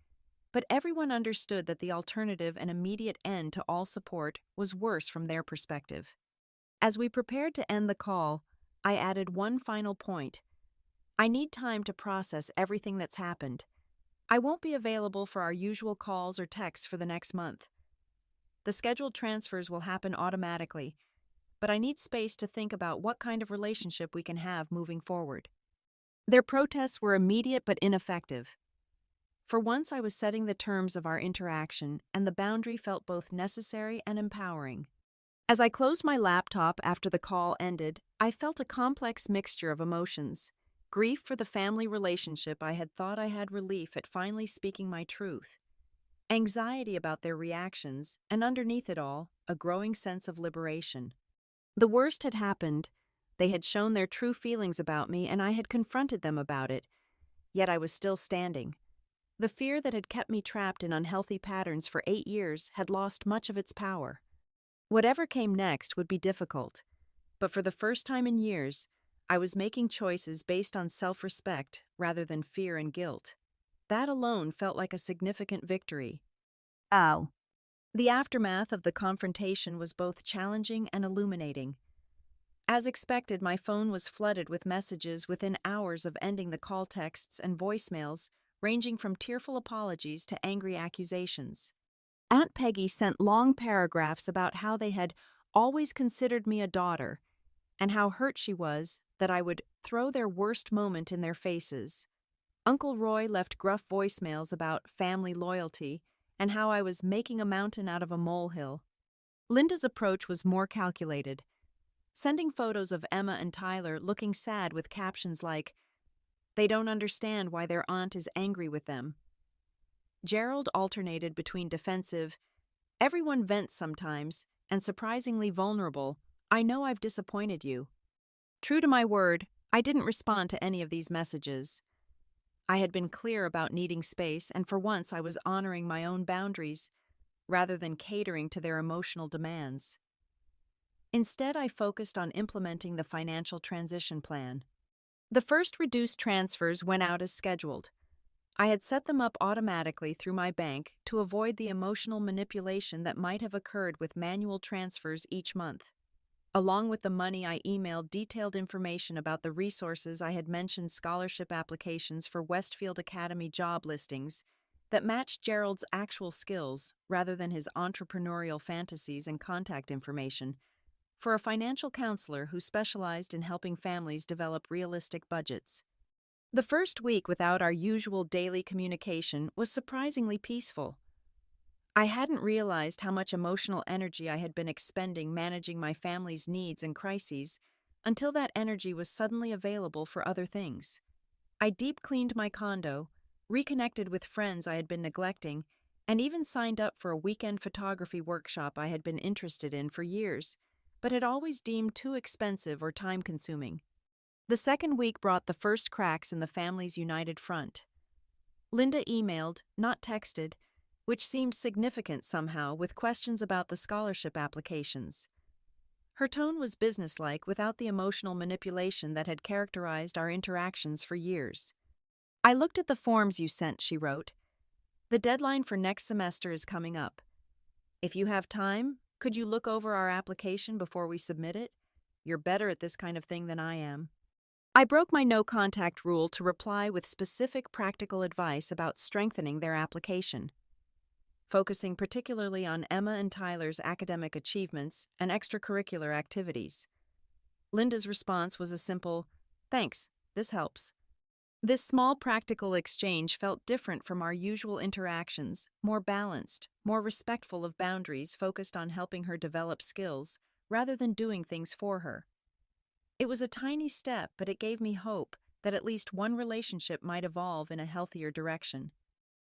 but everyone understood that the alternative, an immediate end to all support, was worse from their perspective. As we prepared to end the call, I added one final point: I need time to process everything that's happened. I won't be available for our usual calls or texts for the next month. The scheduled transfers will happen automatically, but I need space to think about what kind of relationship we can have moving forward. Their protests were immediate but ineffective. For once, I was setting the terms of our interaction, and the boundary felt both necessary and empowering. As I closed my laptop after the call ended, I felt a complex mixture of emotions: grief for the family relationship I had thought I had relief at finally speaking my truth, anxiety about their reactions, and underneath it all, a growing sense of liberation. The worst had happened. They had shown their true feelings about me, and I had confronted them about it, yet I was still standing. The fear that had kept me trapped in unhealthy patterns for 8 years had lost much of its power. Whatever came next would be difficult, but for the first time in years, I was making choices based on self-respect rather than fear and guilt. That alone felt like a significant victory. Ow. The aftermath of the confrontation was both challenging and illuminating. As expected, my phone was flooded with messages within hours of ending the call, texts and voicemails ranging from tearful apologies to angry accusations. Aunt Peggy sent long paragraphs about how they had always considered me a daughter, and how hurt she was that I would throw their worst moment in their faces. Uncle Roy left gruff voicemails about family loyalty and how I was making a mountain out of a molehill. Linda's approach was more calculated, sending photos of Emma and Tyler looking sad with captions like, "They don't understand why their aunt is angry with them." Gerald alternated between defensive, "Everyone vents sometimes," and surprisingly vulnerable, "I know I've disappointed you." True to my word, I didn't respond to any of these messages. I had been clear about needing space, and for once I was honoring my own boundaries rather than catering to their emotional demands. Instead, I focused on implementing the financial transition plan. The first reduced transfers went out as scheduled. I had set them up automatically through my bank to avoid the emotional manipulation that might have occurred with manual transfers each month. Along with the money, I emailed detailed information about the resources I had mentioned, scholarship applications for Westfield Academy job listings that matched Gerald's actual skills rather than his entrepreneurial fantasies, and contact information for a financial counselor who specialized in helping families develop realistic budgets. The first week without our usual daily communication was surprisingly peaceful. I hadn't realized how much emotional energy I had been expending managing my family's needs and crises until that energy was suddenly available for other things. I deep cleaned my condo, reconnected with friends I had been neglecting, and even signed up for a weekend photography workshop I had been interested in for years, but had always deemed too expensive or time-consuming. The second week brought the first cracks in the family's united front. Linda emailed, not texted, which seemed significant somehow, with questions about the scholarship applications. Her tone was businesslike without the emotional manipulation that had characterized our interactions for years. "I looked at the forms you sent," she wrote. "The deadline for next semester is coming up. If you have time, could you look over our application before we submit it? You're better at this kind of thing than I am." I broke my no-contact rule to reply with specific practical advice about strengthening their application, focusing particularly on Emma and Tyler's academic achievements and extracurricular activities. Linda's response was a simple, "Thanks, this helps." This small practical exchange felt different from our usual interactions, more balanced, more respectful of boundaries, focused on helping her develop skills rather than doing things for her. It was a tiny step, but it gave me hope that at least one relationship might evolve in a healthier direction.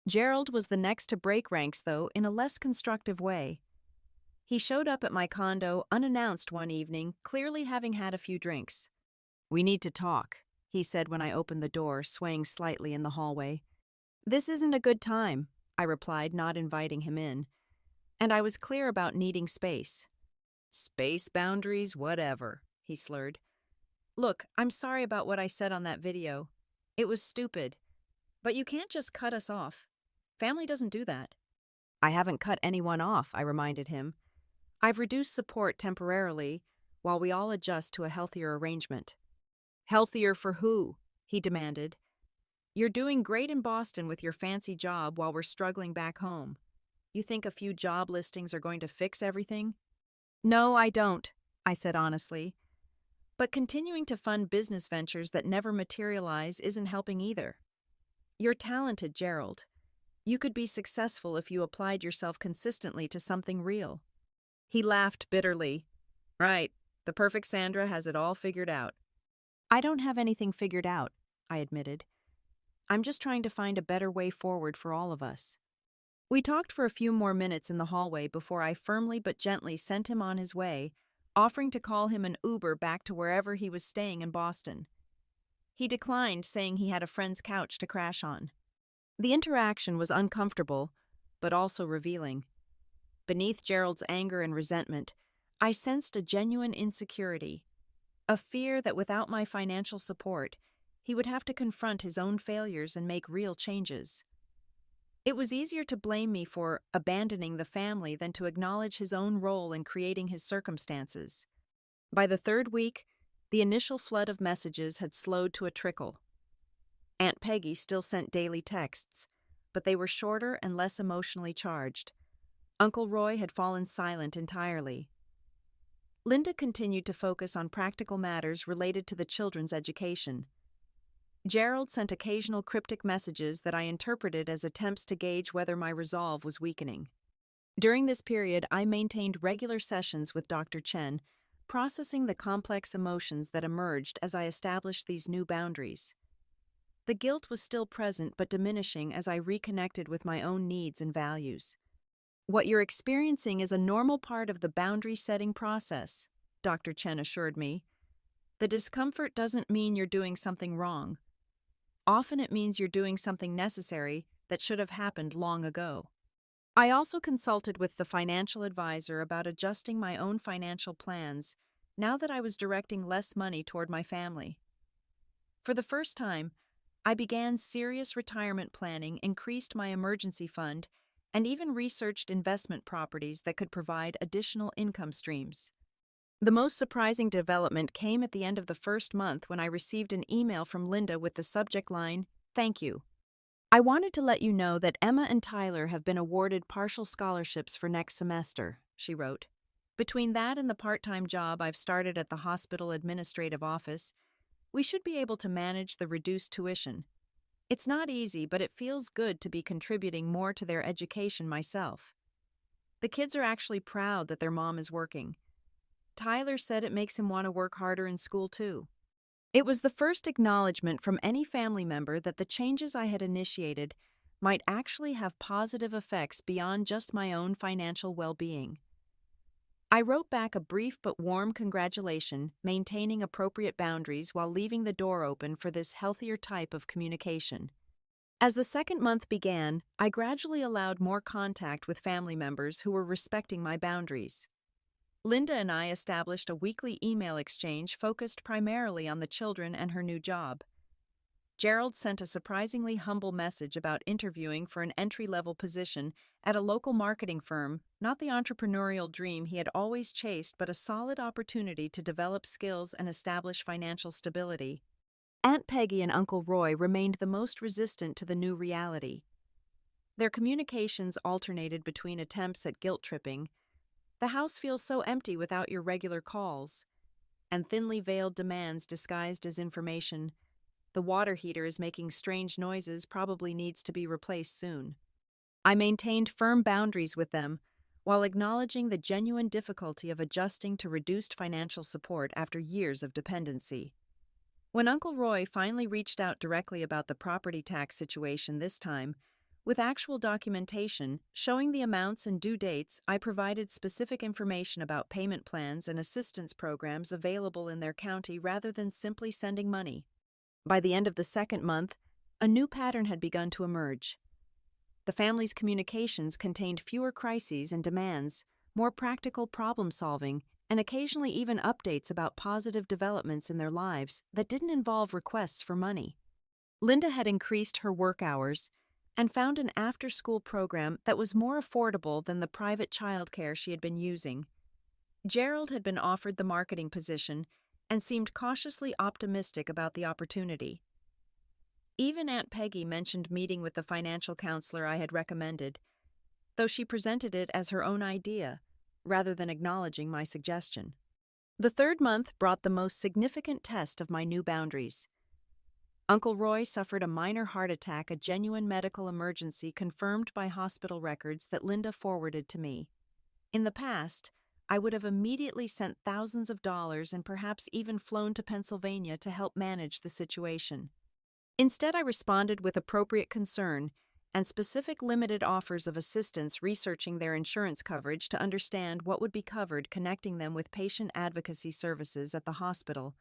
Gerald was the next to break ranks, though, in a less constructive way. He showed up at my condo unannounced one evening, clearly having had a few drinks. "We need to talk," he said when I opened the door, swaying slightly in the hallway. "This isn't a good time," I replied, not inviting him in. And I was clear about needing space. "Space boundaries, whatever," he slurred. "Look, I'm sorry about what I said on that video. It was stupid. But you can't just cut us off. Family doesn't do that." "I haven't cut anyone off," I reminded him. "I've reduced support temporarily while we all adjust to a healthier arrangement." "Healthier for who?" he demanded. "You're doing great in Boston with your fancy job while we're struggling back home. You think a few job listings are going to fix everything?" "No, I don't," I said honestly. "But continuing to fund business ventures that never materialize isn't helping either. You're talented, Gerald. You could be successful if you applied yourself consistently to something real." He laughed bitterly. "Right, the perfect Sandra has it all figured out." "I don't have anything figured out," I admitted. "I'm just trying to find a better way forward for all of us." We talked for a few more minutes in the hallway before I firmly but gently sent him on his way, offering to call him an Uber back to wherever he was staying in Boston. He declined, saying he had a friend's couch to crash on. The interaction was uncomfortable, but also revealing. Beneath Gerald's anger and resentment, I sensed a genuine insecurity, a fear that without my financial support, he would have to confront his own failures and make real changes. It was easier to blame me for abandoning the family than to acknowledge his own role in creating his circumstances. By the third week, the initial flood of messages had slowed to a trickle. Aunt Peggy still sent daily texts, but they were shorter and less emotionally charged. Uncle Roy had fallen silent entirely. Linda continued to focus on practical matters related to the children's education. Gerald sent occasional cryptic messages that I interpreted as attempts to gauge whether my resolve was weakening. During this period, I maintained regular sessions with Dr. Chen, processing the complex emotions that emerged as I established these new boundaries. The guilt was still present but diminishing as I reconnected with my own needs and values. "What you're experiencing is a normal part of the boundary-setting process," Dr. Chen assured me. The discomfort doesn't mean you're doing something wrong. Often it means you're doing something necessary that should have happened long ago. I also consulted with the financial advisor about adjusting my own financial plans now that I was directing less money toward my family. For the first time, I began serious retirement planning, increased my emergency fund, and even researched investment properties that could provide additional income streams. The most surprising development came at the end of the first month when I received an email from Linda with the subject line, "Thank you. I wanted to let you know that Emma and Tyler have been awarded partial scholarships for next semester," she wrote. "Between that and the part-time job I've started at the hospital administrative office, we should be able to manage the reduced tuition. It's not easy, but it feels good to be contributing more to their education myself. The kids are actually proud that their mom is working. Tyler said it makes him want to work harder in school too." It was the first acknowledgement from any family member that the changes I had initiated might actually have positive effects beyond just my own financial well-being. I wrote back a brief but warm congratulation, maintaining appropriate boundaries while leaving the door open for this healthier type of communication. As the second month began, I gradually allowed more contact with family members who were respecting my boundaries. Linda and I established a weekly email exchange focused primarily on the children and her new job. Gerald sent a surprisingly humble message about interviewing for an entry-level position at a local marketing firm, not the entrepreneurial dream he had always chased, but a solid opportunity to develop skills and establish financial stability. Aunt Peggy and Uncle Roy remained the most resistant to the new reality. Their communications alternated between attempts at guilt-tripping, "The house feels so empty without your regular calls," and thinly veiled demands disguised as information, "The water heater is making strange noises, probably needs to be replaced soon." I maintained firm boundaries with them, while acknowledging the genuine difficulty of adjusting to reduced financial support after years of dependency. When Uncle Roy finally reached out directly about the property tax situation this time, with actual documentation showing the amounts and due dates, I provided specific information about payment plans and assistance programs available in their county rather than simply sending money. By the end of the second month, a new pattern had begun to emerge. The family's communications contained fewer crises and demands, more practical problem-solving, and occasionally even updates about positive developments in their lives that didn't involve requests for money. Linda had increased her work hours and found an after-school program that was more affordable than the private childcare she had been using. Gerald had been offered the marketing position and seemed cautiously optimistic about the opportunity. Even Aunt Peggy mentioned meeting with the financial counselor I had recommended, though she presented it as her own idea, rather than acknowledging my suggestion. The third month brought the most significant test of my new boundaries. Uncle Roy suffered a minor heart attack, a genuine medical emergency confirmed by hospital records that Linda forwarded to me. In the past, I would have immediately sent thousands of dollars and perhaps even flown to Pennsylvania to help manage the situation. Instead, I responded with appropriate concern and specific limited offers of assistance, researching their insurance coverage to understand what would be covered, connecting them with patient advocacy services at the hospital,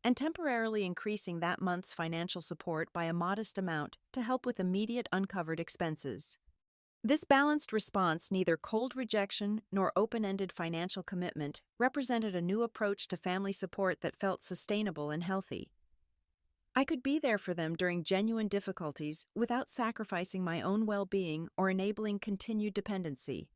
and temporarily increasing that month's financial support by a modest amount to help with immediate uncovered expenses. This balanced response, neither cold rejection nor open-ended financial commitment, represented a new approach to family support that felt sustainable and healthy. I could be there for them during genuine difficulties without sacrificing my own well-being or enabling continued dependency.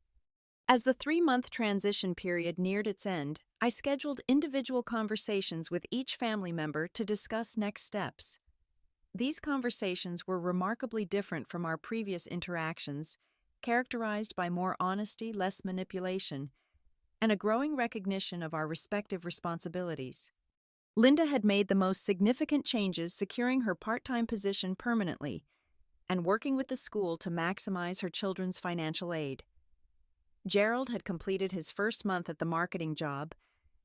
As the 3-month transition period neared its end, I scheduled individual conversations with each family member to discuss next steps. These conversations were remarkably different from our previous interactions, characterized by more honesty, less manipulation, and a growing recognition of our respective responsibilities. Linda had made the most significant changes, securing her part-time position permanently and working with the school to maximize her children's financial aid. Gerald had completed his first month at the marketing job,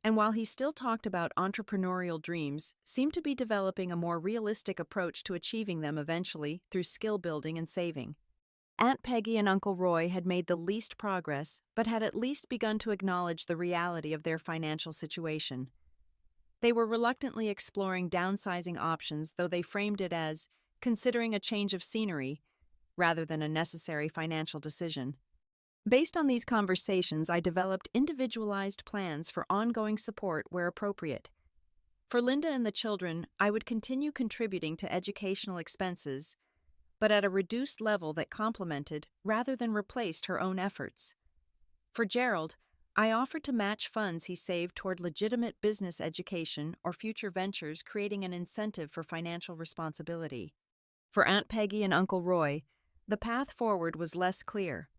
and while he still talked about entrepreneurial dreams, seemed to be developing a more realistic approach to achieving them eventually through skill building and saving. Aunt Peggy and Uncle Roy had made the least progress, but had at least begun to acknowledge the reality of their financial situation. They were reluctantly exploring downsizing options, though they framed it as considering a change of scenery rather than a necessary financial decision. Based on these conversations, I developed individualized plans for ongoing support where appropriate. For Linda and the children, I would continue contributing to educational expenses, but at a reduced level that complemented rather than replaced her own efforts. For Gerald, I offered to match funds he saved toward legitimate business education or future ventures, creating an incentive for financial responsibility. For Aunt Peggy and Uncle Roy, the path forward was less clear.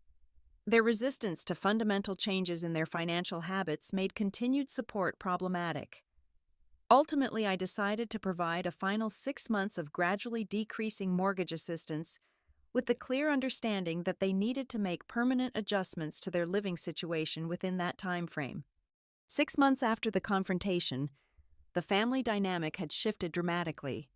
Their resistance to fundamental changes in their financial habits made continued support problematic. Ultimately, I decided to provide a final 6 months of gradually decreasing mortgage assistance with the clear understanding that they needed to make permanent adjustments to their living situation within that time frame. 6 months after the confrontation, the family dynamic had shifted dramatically.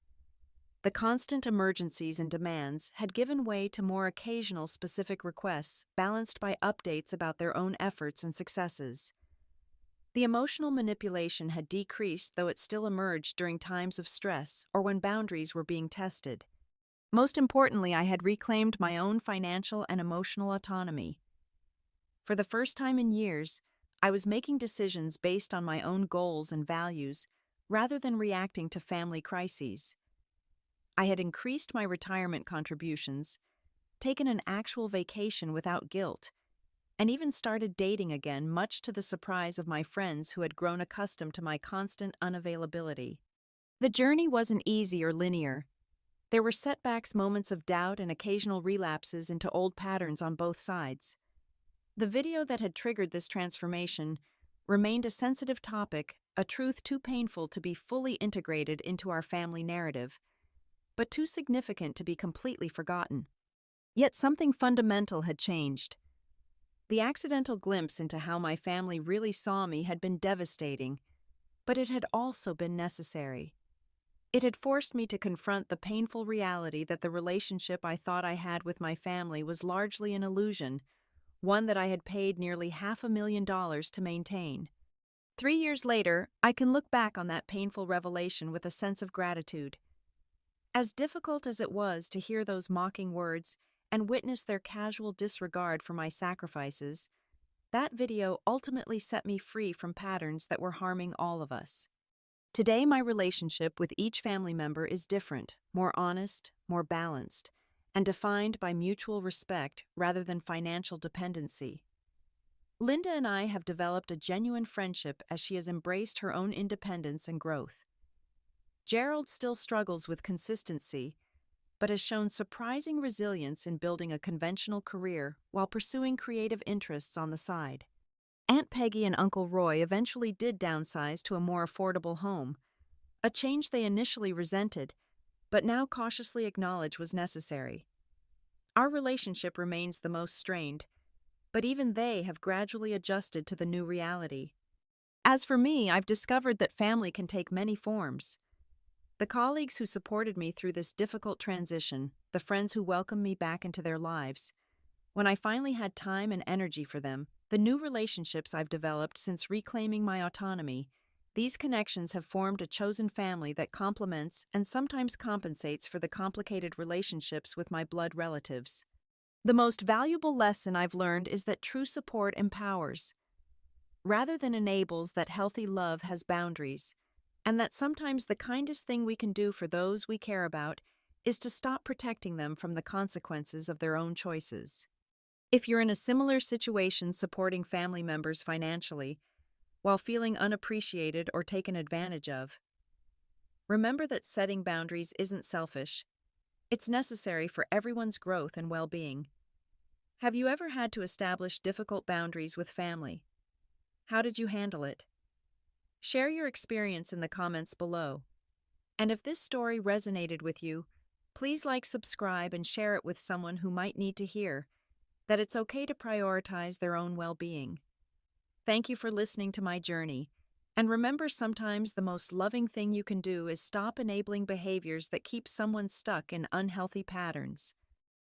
The constant emergencies and demands had given way to more occasional specific requests, balanced by updates about their own efforts and successes. The emotional manipulation had decreased, though it still emerged during times of stress or when boundaries were being tested. Most importantly, I had reclaimed my own financial and emotional autonomy. For the first time in years, I was making decisions based on my own goals and values rather than reacting to family crises. I had increased my retirement contributions, taken an actual vacation without guilt, and even started dating again, much to the surprise of my friends who had grown accustomed to my constant unavailability. The journey wasn't easy or linear. There were setbacks, moments of doubt, and occasional relapses into old patterns on both sides. The video that had triggered this transformation remained a sensitive topic, a truth too painful to be fully integrated into our family narrative, but too significant to be completely forgotten. Yet something fundamental had changed. The accidental glimpse into how my family really saw me had been devastating, but it had also been necessary. It had forced me to confront the painful reality that the relationship I thought I had with my family was largely an illusion, one that I had paid nearly $500,000 to maintain. 3 years later, I can look back on that painful revelation with a sense of gratitude. As difficult as it was to hear those mocking words and witness their casual disregard for my sacrifices, that video ultimately set me free from patterns that were harming all of us. Today, my relationship with each family member is different, more honest, more balanced, and defined by mutual respect rather than financial dependency. Linda and I have developed a genuine friendship as she has embraced her own independence and growth. Gerald still struggles with consistency, but has shown surprising resilience in building a conventional career while pursuing creative interests on the side. Aunt Peggy and Uncle Roy eventually did downsize to a more affordable home, a change they initially resented, but now cautiously acknowledge was necessary. Our relationship remains the most strained, but even they have gradually adjusted to the new reality. As for me, I've discovered that family can take many forms. The colleagues who supported me through this difficult transition, the friends who welcomed me back into their lives, when I finally had time and energy for them, the new relationships I've developed since reclaiming my autonomy, these connections have formed a chosen family that complements and sometimes compensates for the complicated relationships with my blood relatives. The most valuable lesson I've learned is that true support empowers, rather than enables, that healthy love has boundaries, and that sometimes the kindest thing we can do for those we care about is to stop protecting them from the consequences of their own choices. If you're in a similar situation supporting family members financially, while feeling unappreciated or taken advantage of, remember that setting boundaries isn't selfish. It's necessary for everyone's growth and well-being. Have you ever had to establish difficult boundaries with family? How did you handle it? Share your experience in the comments below. And if this story resonated with you, please subscribe, and share it with someone who might need to hear that it's okay to prioritize their own well-being. Thank you for listening to my journey, and remember, sometimes the most loving thing you can do is stop enabling behaviors that keep someone stuck in unhealthy patterns.